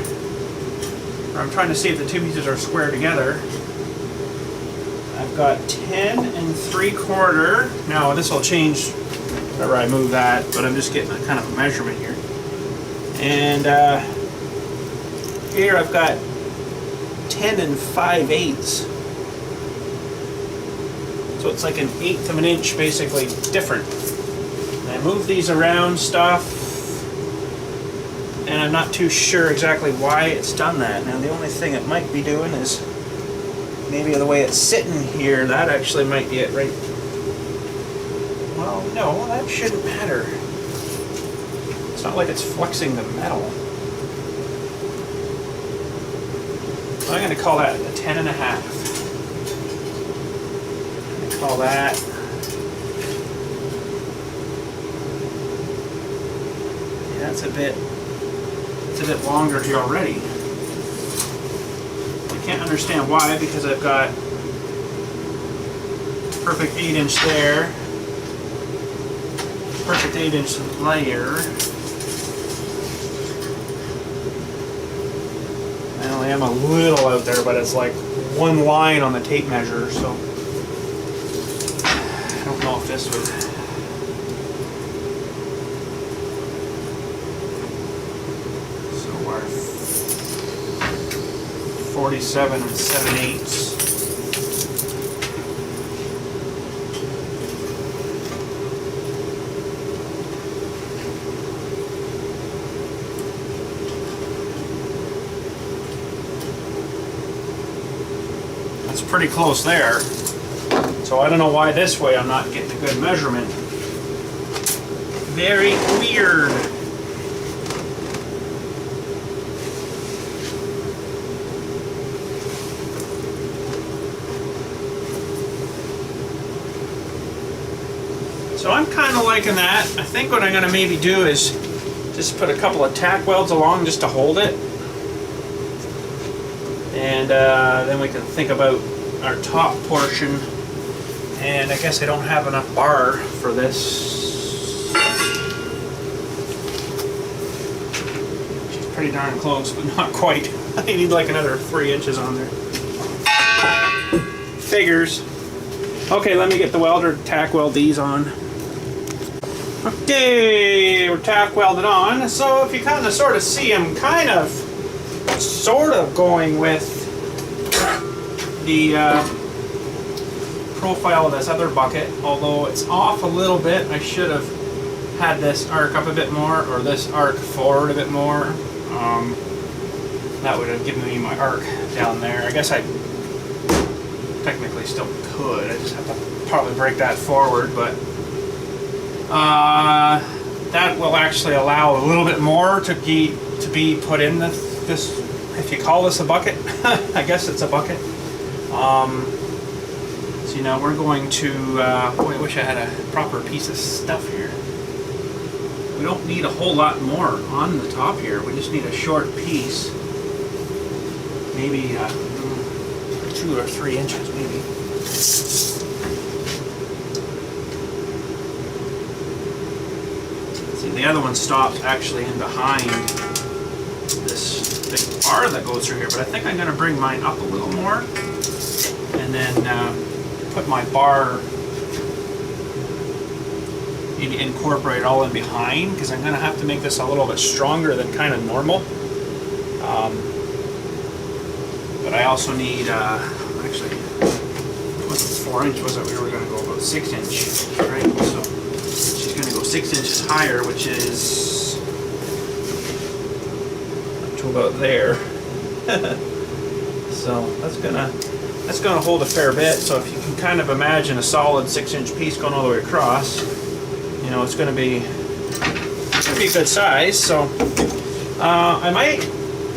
or I'm trying to see if the two pieces are square together, I've got 10 3/4. Now this will change whenever I move that, but I'm just getting a kind of a measurement here. And here I've got 10 5/8. So it's like 1/8 of an inch basically different. And I move these around stuff, and I'm not too sure exactly why it's done that. Now the only thing it might be doing is maybe the way it's sitting here, that actually might be it, right? Well, no, that shouldn't matter. It's not like it's flexing the metal. I'm going to call that a 10 1/2. I'm going to call that. Yeah, it's a bit longer here already. I can't understand why, because I've got perfect 8 inch there, perfect 8 inch layer. I only am a little out there, but it's like one line on the tape measure, so I don't know if this would. So we're 47 7/8. That's pretty close there. So I don't know why this way I'm not getting a good measurement. Very weird. So I'm kind of liking that. I think what I'm going to maybe do is just put a couple of tack welds along just to hold it. And then we can think about our top portion. And I guess I don't have enough bar for this. She's pretty darn close, but not quite. I need like another 3 inches on there. Figures. Okay, let me get the welder, tack weld these on. Okay, we're tack welded on. So if you kind of sort of see, I'm kind of sort of going with the profile of this other bucket, although it's off a little bit. I should have had this arc up a bit more, or this arc forward a bit more. That would have given me my arc down there. I guess I technically still could. I just have to probably break that forward, but that will actually allow a little bit more to be put in this, if you call this a bucket. I guess it's a bucket. So now we're going to, boy, I wish I had a proper piece of stuff here. We don't need a whole lot more on the top here. We just need a short piece. Maybe 2 or 3 inches, maybe. See, the other one stops actually in behind this big bar that goes through here, but I think I'm going to bring mine up a little more and then put my bar, maybe incorporate it all in behind, because I'm going to have to make this a little bit stronger than kind of normal. But I also need, actually, it wasn't 4 inch, was it? We were going to go about 6 inch, right? So she's going to go 6 inches higher, which is up to about there. So that's gonna hold a fair bit. So if you can kind of imagine a solid 6 inch piece going all the way across, you know, it's gonna be a good size. So I might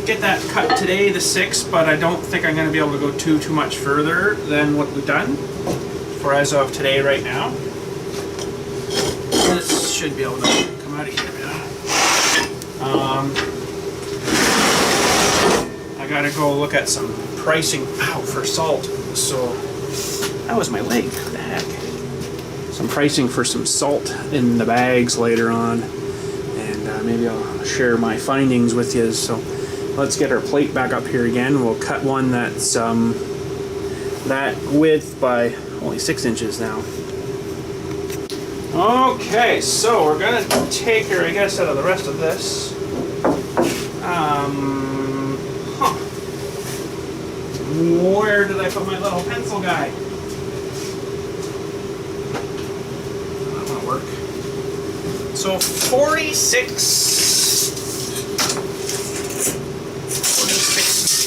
get that cut today, the 6, but I don't think I'm gonna be able to go too much further than what we've done for as of today right now. This should be able to come out of here now. I gotta go look at some pricing for salt. So that was my leg. What the heck? Some pricing for some salt in the bags later on, and maybe I'll share my findings with you. So let's get our plate back up here again. We'll cut one that's that width by only 6 inches now. Okay, so we're gonna take her, I guess, out of the rest of this. Where did I put my little pencil guy? That won't work. So 46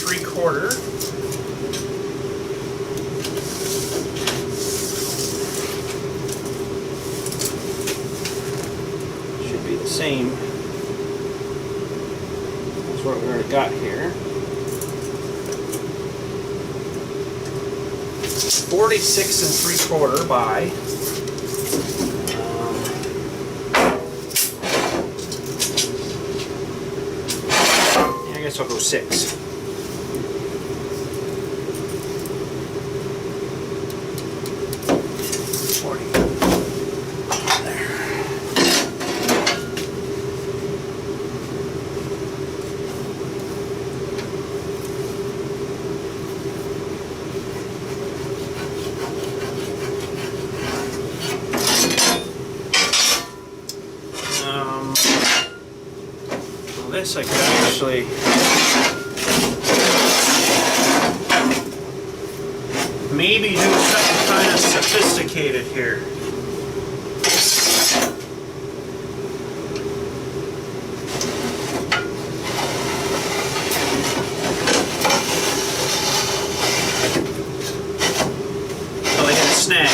3/4. Should be the same as what we already got here. 46 3/4 by I guess I'll go 6. This I could actually maybe do something kind of sophisticated here. Till I hit a snag.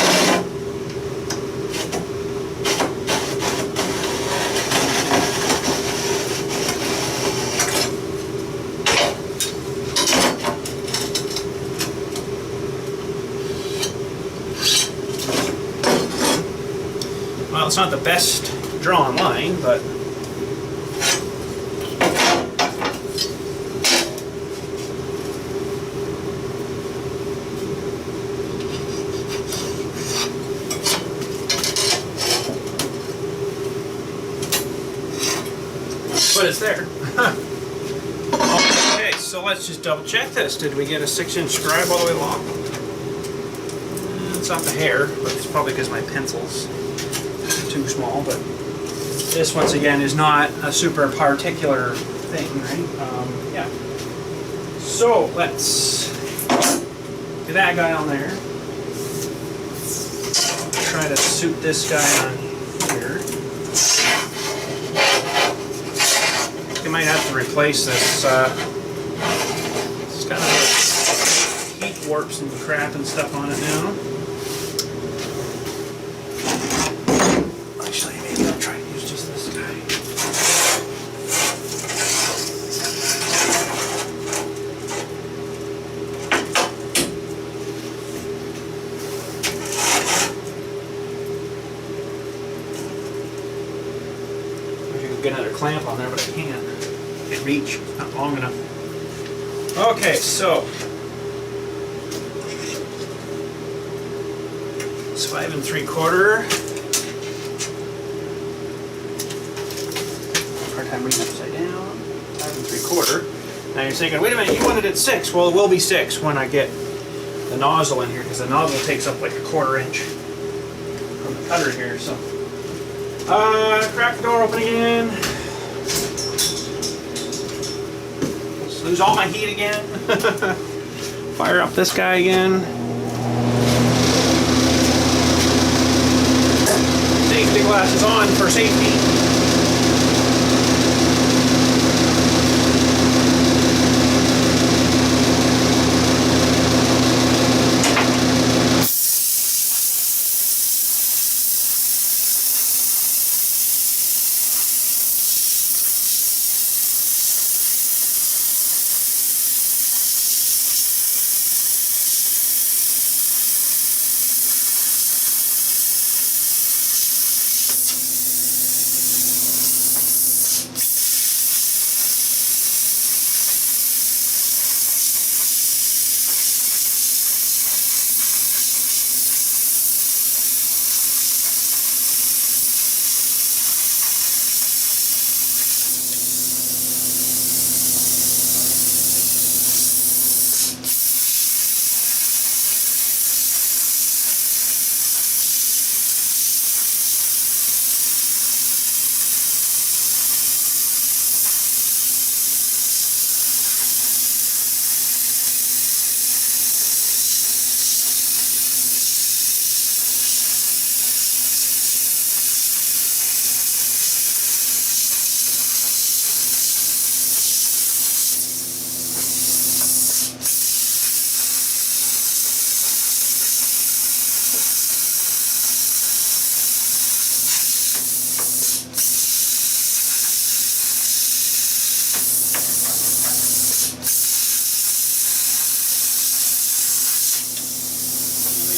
Well, it's not the best drawn line, but it's there. Okay, so let's just double check this. Did we get a 6 inch scribe all the way along? It's not the hair, but it's probably because my pencil's too small, but this once again is not a super particular thing, right? Yeah. So let's get that guy on there. Try to suit this guy on here. I might have to replace this. It's kind of heat warps and crap and stuff on it now. Get another clamp on there, but I can't. Can't reach. It's not long enough. Okay, so it's 5 3/4. Hard time reading upside down. 5 3/4. Now you're thinking, wait a minute, you wanted it 6. Well, it will be 6 when I get the nozzle in here, because the nozzle takes up like a 1/4 inch from the cutter here. So. Crack the door open again. Just lose all my heat again. Fire up this guy again. Safety glasses on for safety.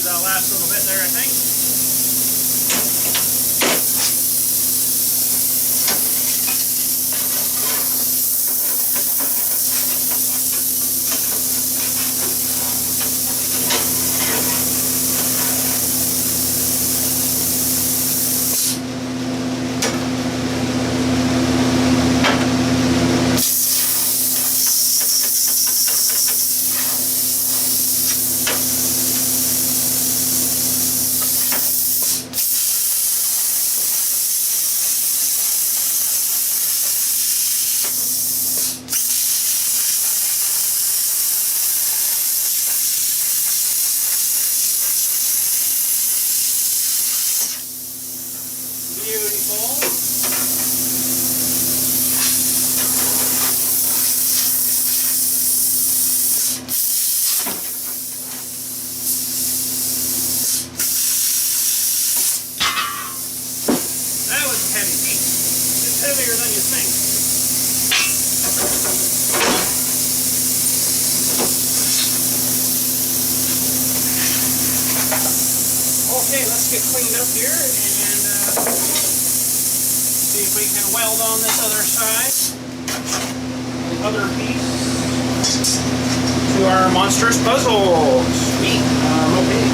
That last little bit there, I think. Heavier than you think. Okay, let's get cleaned up here and see if we can weld on this other side, the other piece, to our monstrous puzzle. Sweet. Okay.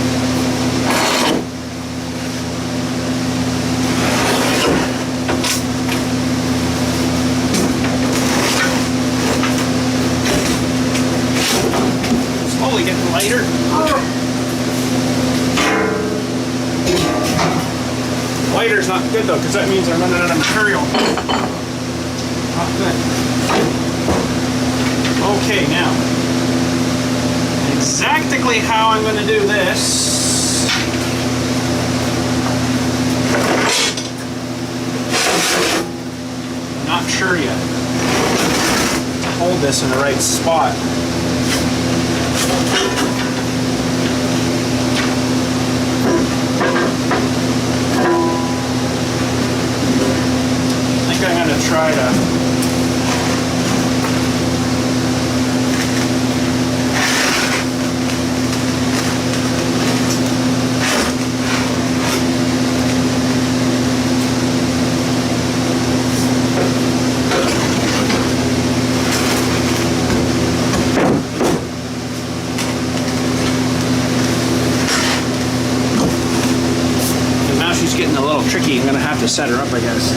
Getting lighter. Lighter's not good though, because that means I'm running out of material. Not good. Okay, now exactly how I'm going to do this. I'm not sure yet. To hold this in the right spot. I think I'm going to try to getting a little tricky. I'm gonna have to set her up, I guess.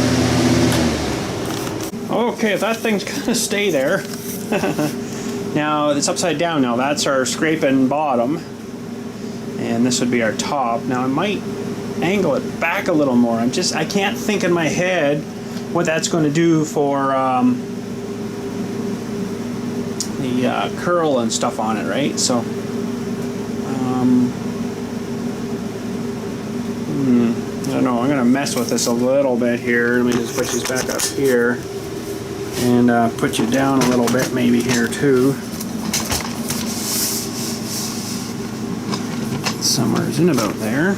Okay, if that thing's gonna stay there. Now it's upside down now. That's our scraping bottom, and this would be our top. Now I might angle it back a little more. I can't think in my head what that's going to do for the curl and stuff on it, right? So I don't know, I'm gonna mess with this a little bit here. Let me just put these back up here and put you down a little bit maybe here too. Somewhere's in about there.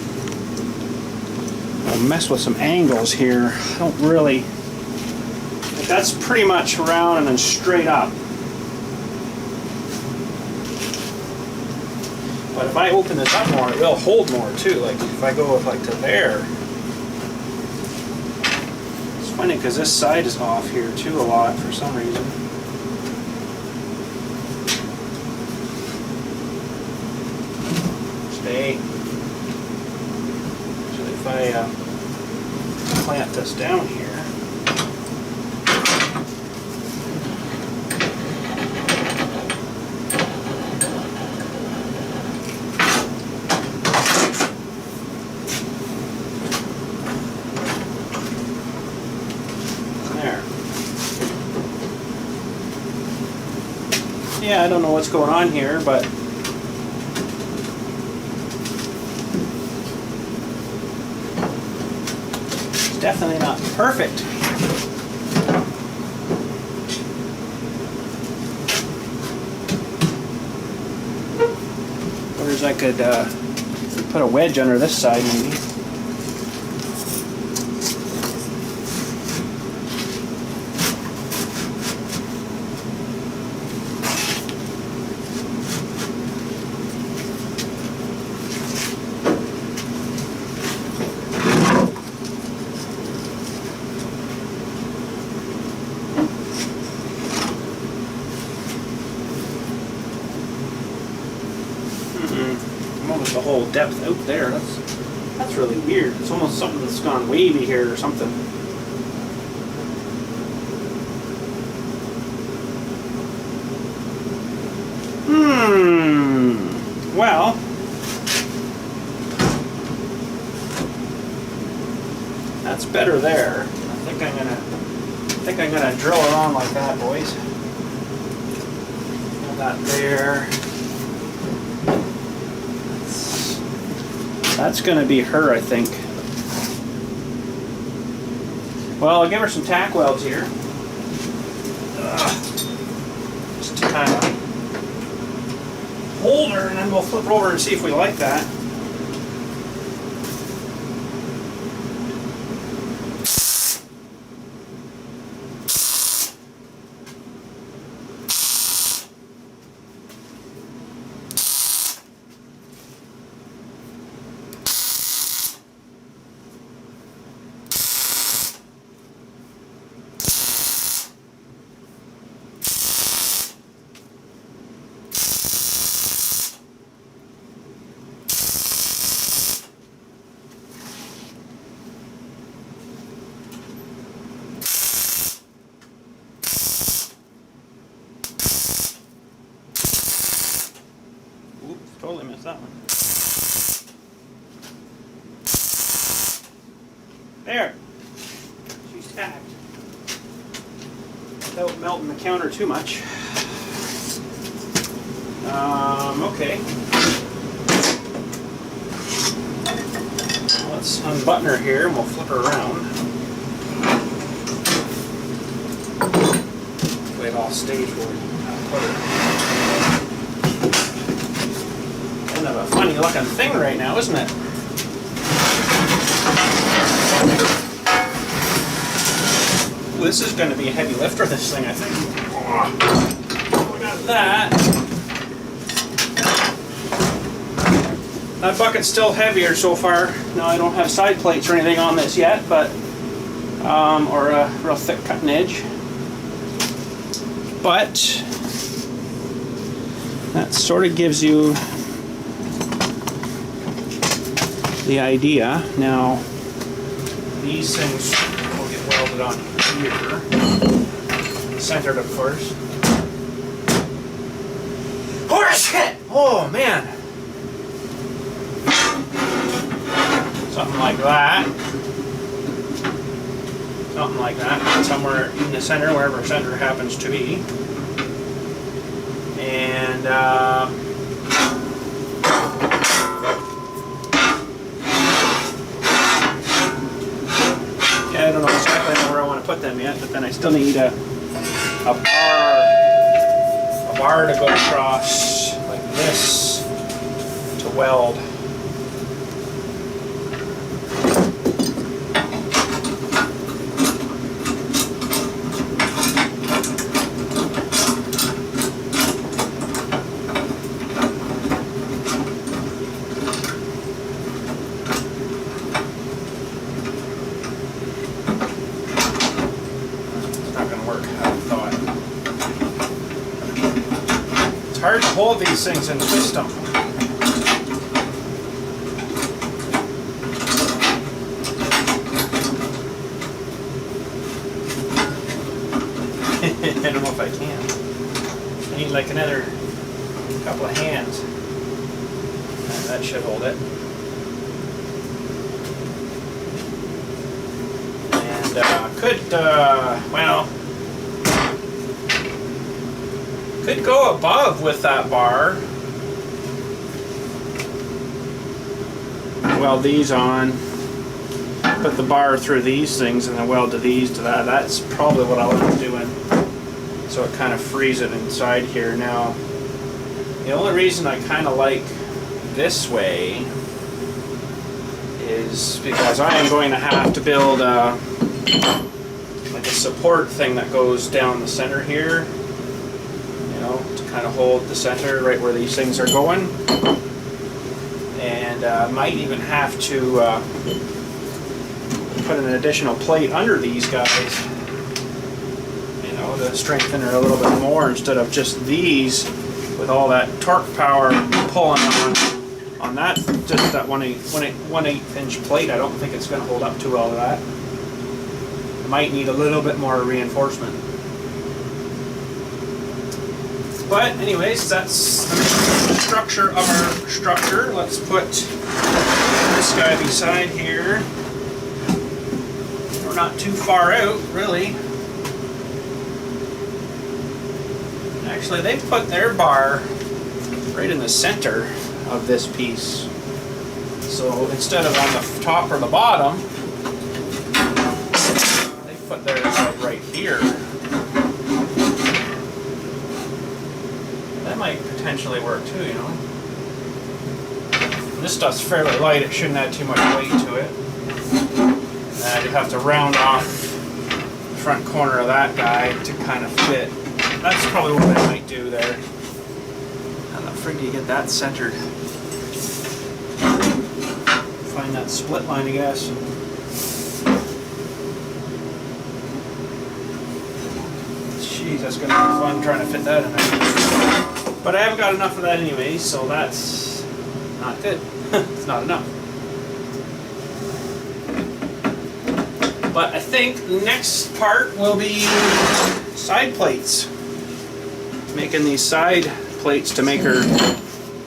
I'll mess with some angles here. I don't really, but that's pretty much round and then straight up. But if I open this up more, it will hold more too. Like if I go with like to there. It's funny because this side is off here too a lot for some reason. Stay. So if I clamp this down here. Yeah, I don't know what's going on here, but it's definitely not perfect. Whereas I could put a wedge under this side maybe. Almost the whole depth out there. That's really weird. It's almost something that's gone wavy here or something. Well, that's better there. I think I'm gonna drill around like that, boys. Got that there. That's going to be her, I think. Well, I'll give her some tack welds here. Just to kind of hold her, and then we'll flip her over and see if we like that. Totally missed that one. There. She's tacked. Without melting the counter too much. Okay. Let's unbutton her here and we'll flip her around. Hopefully it all stays where I put her. Kind of a funny looking thing right now, isn't it? Ooh, this is going to be a heavy lifter, this thing, I think. We got that. That bucket's still heavier so far. Now I don't have side plates or anything on this yet, but or a real thick cutting edge. But that sort of gives you the idea. Now these things will get welded on here, centered of course. Oh shit! Oh man! Something like that. Something like that. Somewhere in the center, wherever center happens to be. got them yet, but then I still need a bar to go across like this to weld. Hard to hold these things and twist them. I don't know if I can. I need like another couple of hands. That should hold it. And well, could go above with that bar. Weld these on, put the bar through these things, and then weld to these to that. That's probably what I'll end up doing. So it kind of frees it inside here. Now, the only reason I kind of like this way is because I am going to have to build like a support thing that goes down the center here. To kind of hold the center right where these things are going, and might even have to put an additional plate under these guys, to strengthen her a little bit more instead of just these with all that torque power pulling on that, just that 1/8 inch plate. I don't think it's going to hold up too well to that. Might need a little bit more reinforcement. But anyways, that's the structure of our structure. Let's put this guy beside here. We're not too far out, really. Actually, they put their bar right in the center of this piece. So instead of on the top or the bottom, they put theirs right here. That might potentially work too, This stuff's fairly light, it shouldn't add too much weight to it. And you have to round off the front corner of that guy to kind of fit. That's probably what I might do there. How the frig do you get that centered? Find that split line, I guess. Jeez, that's going to be fun trying to fit that in there. But I haven't got enough of that anyway, so that's not good. It's not enough. But I think the next part will be side plates. Making these side plates to make her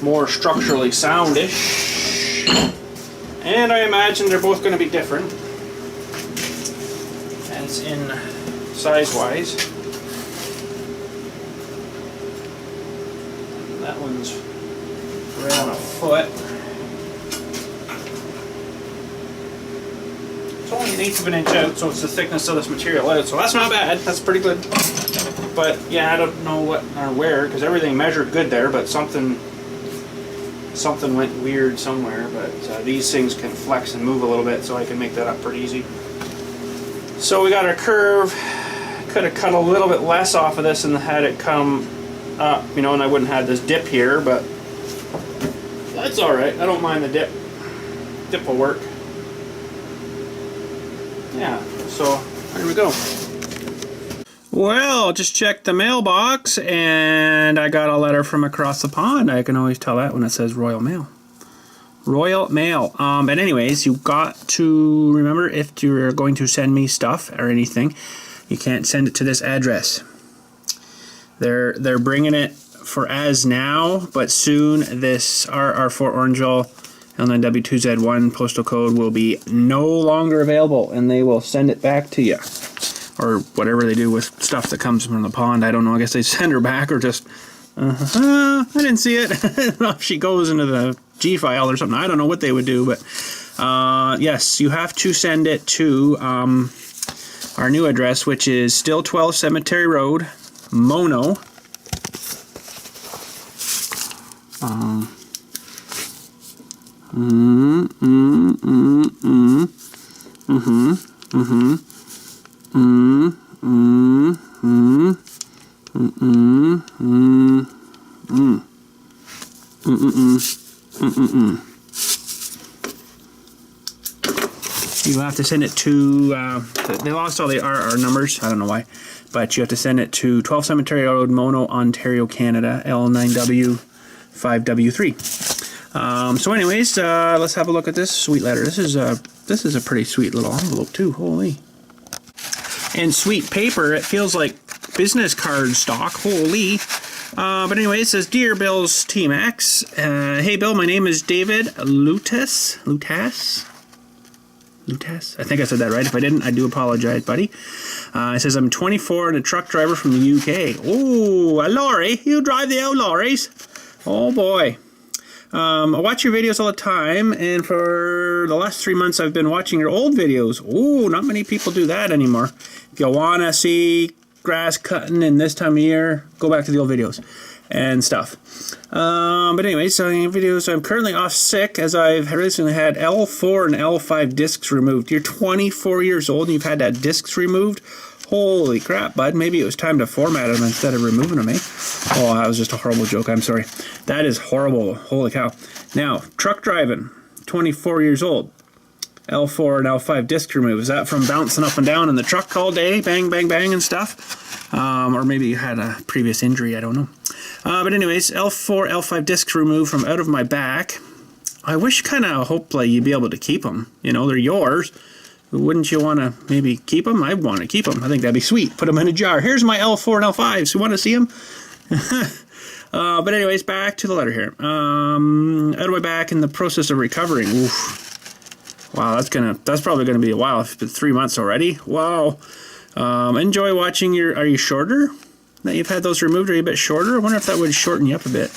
more structurally soundish. And I imagine they're both going to be different, as in size-wise. That one's right on a foot. It's only 1/8 of an inch out, so it's the thickness of this material out, so that's not bad. That's pretty good. But yeah, I don't know what or where, because everything measured good there, but something went weird somewhere. But these things can flex and move a little bit, so I can make that up pretty easy. So we got our curve. Could have cut a little bit less off of this and had it come up, and I wouldn't have this dip here, but that's alright. I don't mind the dip. Dip will work. Yeah, so there we go. Well, just checked the mailbox and I got a letter from across the pond. I can always tell that when it says Royal Mail. Royal Mail. But anyways, you got to remember, if you're going to send me stuff or anything, you can't send it to this address. They're bringing it for as now, but soon this our Fort Orangeville L9W2Z1 postal code will be no longer available, and they will send it back to you, or whatever they do with stuff that comes from the pond. I don't know. I guess they send her back, or just I didn't see it. If she goes into the G file or something, I don't know what they would do, but yes, you have to send it to our new address, which is still 12 Cemetery Road, Mono. You have to send it to, they lost all the RR numbers, I don't know why, but you have to send it to 12 Cemetery Road, Mono, Ontario, Canada, L9W 5W3. So anyways, let's have a look at this sweet letter. This is a pretty sweet little envelope too, holy. And sweet paper, it feels like business card stock, holy. But anyway, it says, Dear BILLSTMAXX, hey Bill, my name is David Lutas? I think I said that right. If I didn't, I do apologize, buddy. It says, I'm 24 and a truck driver from the UK. Oh, a lorry? You drive the old lorries? Oh boy. I watch your videos all the time, and for the last 3 months I've been watching your old videos. Oh, not many people do that anymore. If you want to see grass cutting in this time of year, go back to the old videos and stuff. But anyways, so videos, I'm currently off sick as I've recently had L4 and L5 discs removed. You're 24 years old and you've had that discs removed? Holy crap, bud. Maybe it was time to format them instead of removing them, eh? Oh, that was just a horrible joke. I'm sorry. That is horrible. Holy cow. Now, truck driving, 24 years old. L4 and L5 disc removed. Is that from bouncing up and down in the truck all day? Bang, bang, bang and stuff? Or maybe you had a previous injury. I don't know. But anyways, L4, L5 discs removed from out of my back. I wish, kind of hope like you'd be able to keep them. You know, they're yours. Wouldn't you want to maybe keep them? I'd want to keep them. I think that'd be sweet. Put them in a jar. Here's my L4 and L5s. You want to see them? But anyways, back to the letter here. Out of my back in the process of recovering. Oof. Wow, that's probably gonna be a while. It's been 3 months already. Wow. Enjoy watching your. Are you shorter? That you've had those removed? Are you a bit shorter? I wonder if that would shorten you up a bit.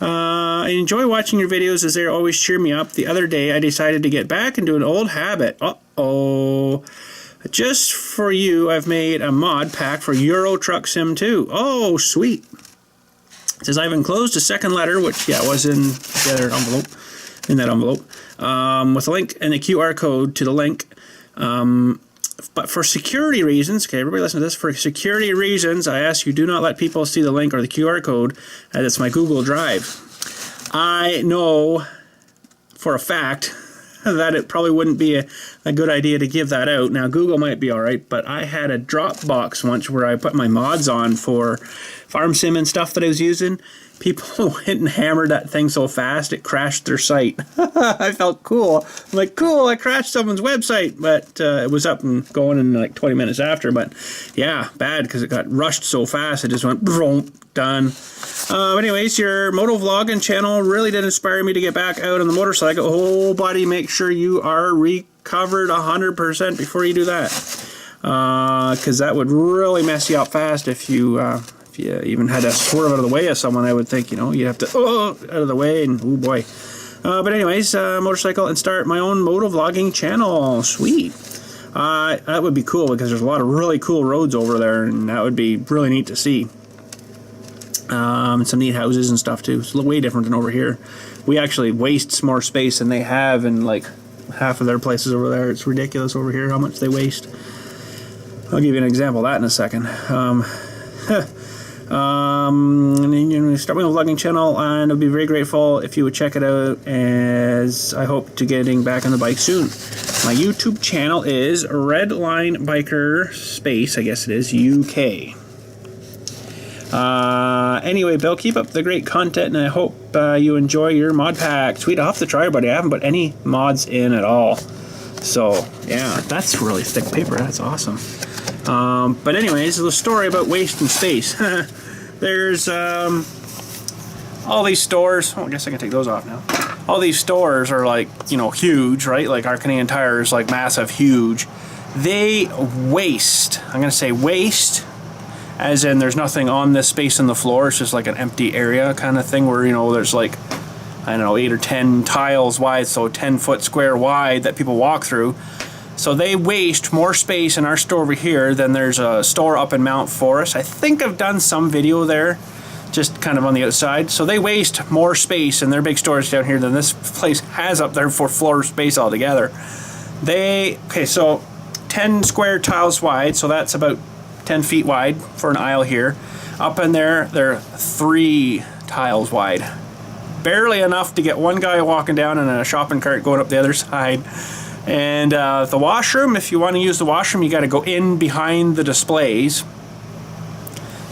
I enjoy watching your videos as they always cheer me up. The other day, I decided to get back into an old habit. Uh-oh. Just for you, I've made a mod pack for Euro Truck Sim 2. Oh, sweet. It says I've enclosed a second letter, which, yeah, was in the other envelope. In that envelope. With a link and a QR code to the link. But for security reasons, okay, everybody listen to this. For security reasons, I ask you do not let people see the link or the QR code, as it's my Google Drive. I know for a fact that it probably wouldn't be a good idea to give that out. Now, Google might be alright, but I had a Dropbox once where I put my mods on for Farm Sim and stuff that I was using. People went and hammered that thing so fast it crashed their site. I felt cool. I'm like, cool, I crashed someone's website, but it was up and going in like 20 minutes after. But yeah, bad because it got rushed so fast. It just went boom, done. Anyways, your moto vlogging channel really did inspire me to get back out on the motorcycle. Oh, buddy, make sure you are recovered 100% before you do that, because that would really mess you up fast if you even had to swerve out of the way of someone. I would think, you know, you'd have to out of the way, and oh boy. But anyways, motorcycle and start my own moto vlogging channel. Sweet. That would be cool because there's a lot of really cool roads over there, and that would be really neat to see. Some neat houses and stuff too. It's way different than over here. We actually waste more space than they have in like half of their places over there. It's ridiculous over here how much they waste. I'll give you an example of that in a second. Start my own vlogging channel, and I'd be very grateful if you would check it out, as I hope to getting back on the bike soon. My YouTube channel is Redline Biker Space, I guess it is, UK. Anyway, Bill, keep up the great content, and I hope you enjoy your mod pack. Sweet, I'll have to try, buddy. I haven't put any mods in at all. So, yeah, that's really thick paper. That's awesome. But anyways, the story about wasting space. There's all these stores. Oh, I guess I can take those off now. All these stores are like, you know, huge, right? Like our Canadian Tire is like massive, huge. They waste. I'm going to say waste, as in there's nothing on this space in the floor. It's just like an empty area kind of thing where, you know, there's like, I don't know, 8 or 10 tiles wide, so 10-foot square wide that people walk through. So they waste more space in our store over here than there's a store up in Mount Forest. I think I've done some video there, just kind of on the outside. So they waste more space in their big stores down here than this place has up there for floor space altogether. Okay, so 10 square tiles wide, so that's about 10 feet wide for an aisle here. Up in there, they're 3 tiles wide. Barely enough to get one guy walking down and a shopping cart going up the other side. And the washroom, if you want to use the washroom, you got to go in behind the displays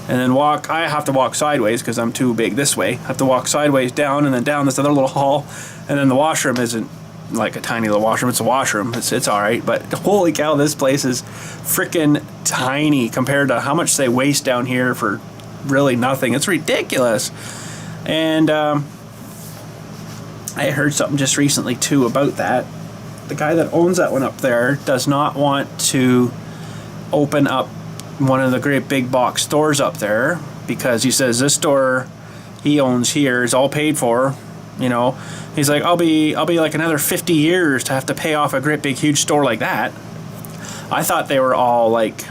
and then walk. I have to walk sideways because I'm too big this way. I have to walk sideways down and then down this other little hall. And then the washroom isn't like a tiny little washroom. It's a washroom. It's all right. But holy cow, this place is freaking tiny compared to how much they waste down here for really nothing. It's ridiculous. And I heard something just recently too about that. The guy that owns that one up there does not want to open up one of the great big box stores up there because he says this store he owns here is all paid for. You know, he's like, I'll be like another 50 years to have to pay off a great big huge store like that. I thought they were all like,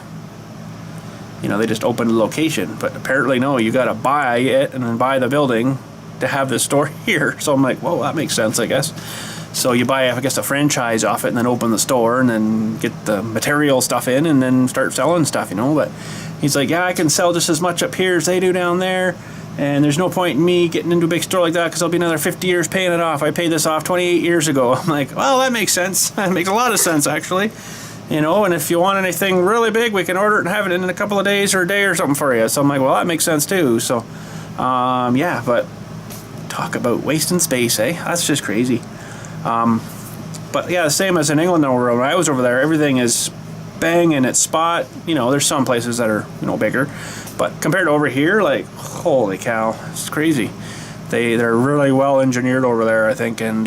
you know, they just opened a location, but apparently no, you got to buy it and then buy the building to have this store here. So I'm like, whoa, that makes sense, I guess. So you buy, I guess, a franchise off it and then open the store and then get the material stuff in and then start selling stuff, you know. But he's like, yeah, I can sell just as much up here as they do down there. And there's no point in me getting into a big store like that because I'll be another 50 years paying it off. I paid this off 28 years ago. I'm like, well, that makes sense. That makes a lot of sense, actually. You know, and if you want anything really big, we can order it and have it in a couple of days or a day or something for you. So I'm like, well, that makes sense too. So, yeah, but talk about wasting space, eh? That's just crazy. But yeah, the same as in England over when I was over there, everything is bang in its spot. You know, there's some places that are, you know, bigger, but compared to over here, like, holy cow, it's crazy. They're really well engineered over there, I think, and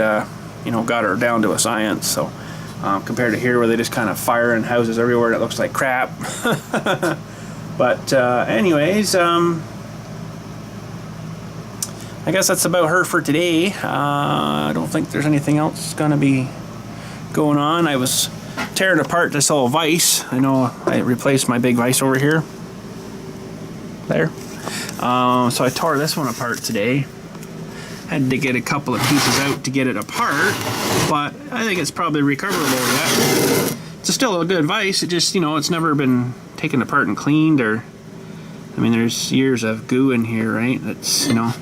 you know, got her down to a science. So compared to here where they just kind of fire in houses everywhere and it looks like crap. But anyways, I guess that's about her for today. I don't think there's anything else gonna be going on. I was tearing apart this little vise. I know I replaced my big vise over here. There. So I tore this one apart today. Had to get a couple of pieces out to get it apart, but I think it's probably recoverable yet. It's still a good vise. It just, you know, it's never been taken apart and cleaned, or, I mean, there's years of goo in here, right? That's, you know,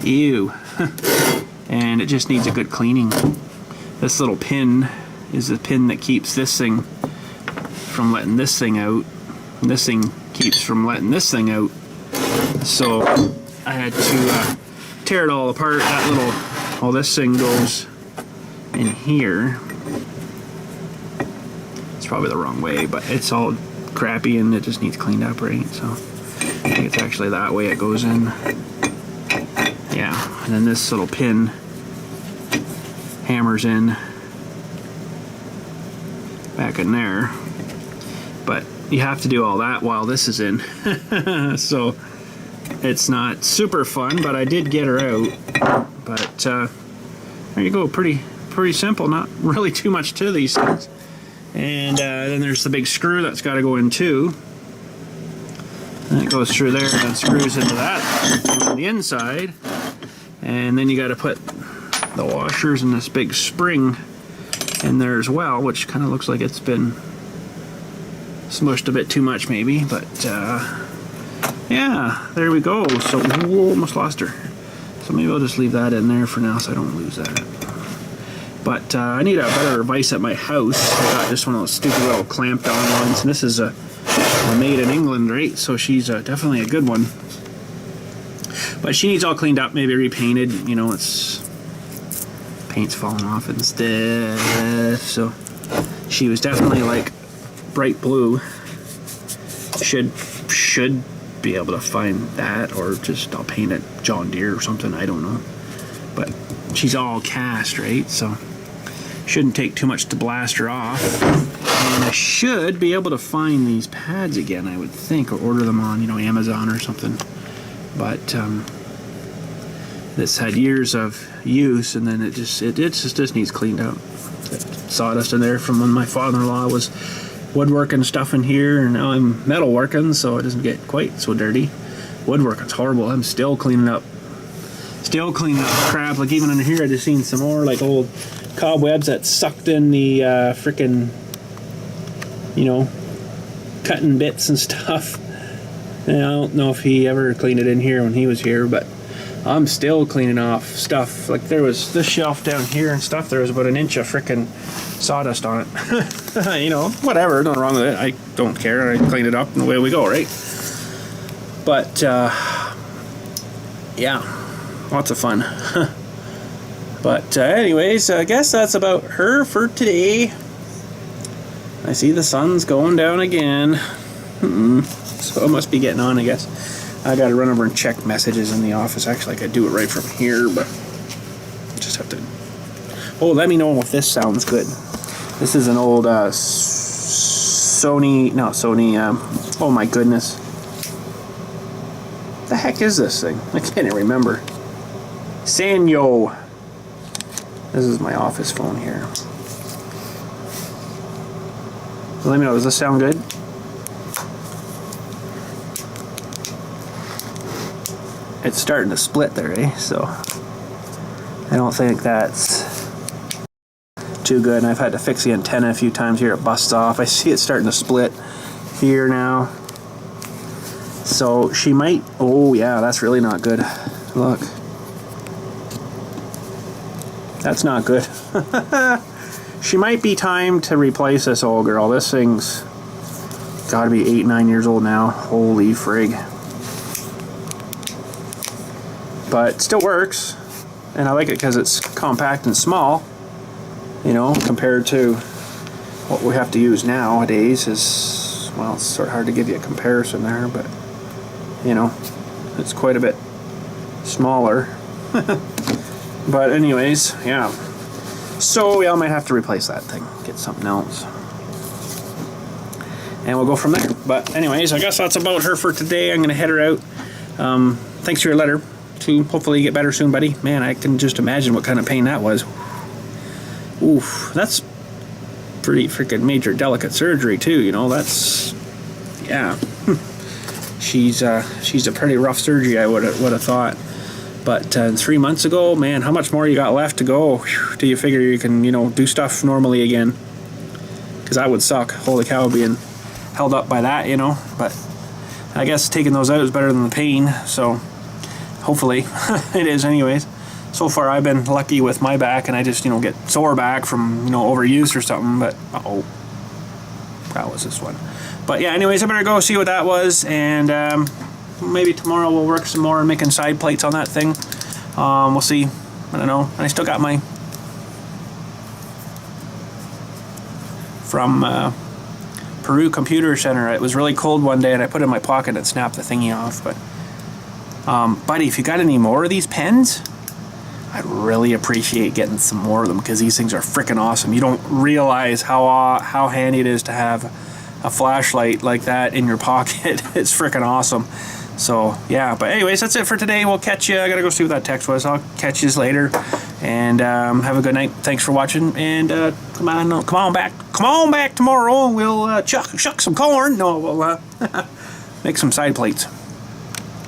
ew. And it just needs a good cleaning. This little pin is the pin that keeps this thing from letting this thing out. And this thing keeps from letting this thing out. So I had to tear it all apart. That little, well, this thing goes in here. It's probably the wrong way, but it's all crappy and it just needs cleaned up, right? So I think it's actually that way it goes in. Yeah, and then this little pin hammers in back in there, but you have to do all that while this is in. So it's not super fun, but I did get her out. But there you go, pretty simple, not really too much to these things. And then there's the big screw that's got to go in too, and it goes through there and screws into that on the inside. And then you got to put the washers and this big spring in there as well, which kind of looks like it's been smushed a bit too much maybe, but yeah, there we go. So, whoa, almost lost her. So maybe I'll just leave that in there for now so I don't lose that. But I need a better vise at my house. I got just one of those stupid little clamp down ones, and this is a made in England, right? So she's definitely a good one. But she needs all cleaned up, maybe repainted. You know, it's paint's falling off and stuff. So she was definitely like bright blue. Should be able to find that, or just I'll paint it John Deere or something. I don't know. But she's all cast, right? So shouldn't take too much to blast her off. And I should be able to find these pads again, I would think, or order them on, you know, Amazon or something. But this had years of use, and then it just needs cleaned up. Sawdust in there from when my father-in-law was woodworking stuff in here, and now I'm metalworking, so it doesn't get quite so dirty. Woodworking's horrible. I'm still cleaning up crap. Like even in here I just seen some more like old cobwebs that sucked in the freaking, you know, cutting bits and stuff. And I don't know if he ever cleaned it in here when he was here, but I'm still cleaning off stuff. Like there was this shelf down here and stuff, there was about an inch of freaking sawdust on it. You know, whatever, nothing wrong with it. I don't care. I clean it up and away we go, right? But yeah, lots of fun. But anyways, I guess that's about her for today. I see the sun's going down again. So it must be getting on, I guess. I gotta run over and check messages in the office. Actually, I could do it right from here, but just have to... Oh, let me know if this sounds good. This is an old Sony... Not Sony, oh my goodness. The heck is this thing? I can't even remember. Sanyo. This is my office phone here. So let me know, does this sound good? It's starting to split there, eh? So I don't think that's too good. And I've had to fix the antenna a few times here. It busts off. I see it starting to split here now. So she might... Oh yeah, that's really not good. Look. That's not good. She might be time to replace this old girl. This thing's gotta be 8-9 years old now. Holy frig. But it still works, and I like it because it's compact and small, you know, compared to what we have to use nowadays. Is, well, it's sort of hard to give you a comparison there, but you know, it's quite a bit smaller. But anyways, yeah, so yeah, I might have to replace that thing, get something else, and we'll go from there. But anyways, I guess that's about her for today. I'm gonna head her out. Thanks for your letter. To hopefully get better soon, buddy. Man, I can just imagine what kind of pain that was. Oof, that's pretty freaking major delicate surgery too, you know. That's, yeah. She's a pretty rough surgery, I would have thought. But 3 months ago, man, how much more you got left to go? Whew, do you figure you can, you know, do stuff normally again? Because that would suck. Holy cow, being held up by that, you know. But I guess taking those out is better than the pain, so hopefully it is anyways. So far I've been lucky with my back, and I just, you know, get sore back from, you know, overuse or something. But uh-oh, that was this one. But yeah, anyways, I better go see what that was, and maybe tomorrow we'll work some more on making side plates on that thing. We'll see. I don't know. And I still got my from Peru Computer Center. It was really cold one day, and I put it in my pocket and snapped the thingy off. But buddy, if you got any more of these pens, I'd really appreciate getting some more of them, because these things are freaking awesome. You don't realize how handy it is to have a flashlight like that in your pocket. It's freaking awesome. So yeah, but anyways, that's it for today. We'll catch you. I gotta go see what that text was. I'll catch you later, and have a good night. Thanks for watching, and come on back tomorrow. We'll shuck some corn. No, we'll make some side plates.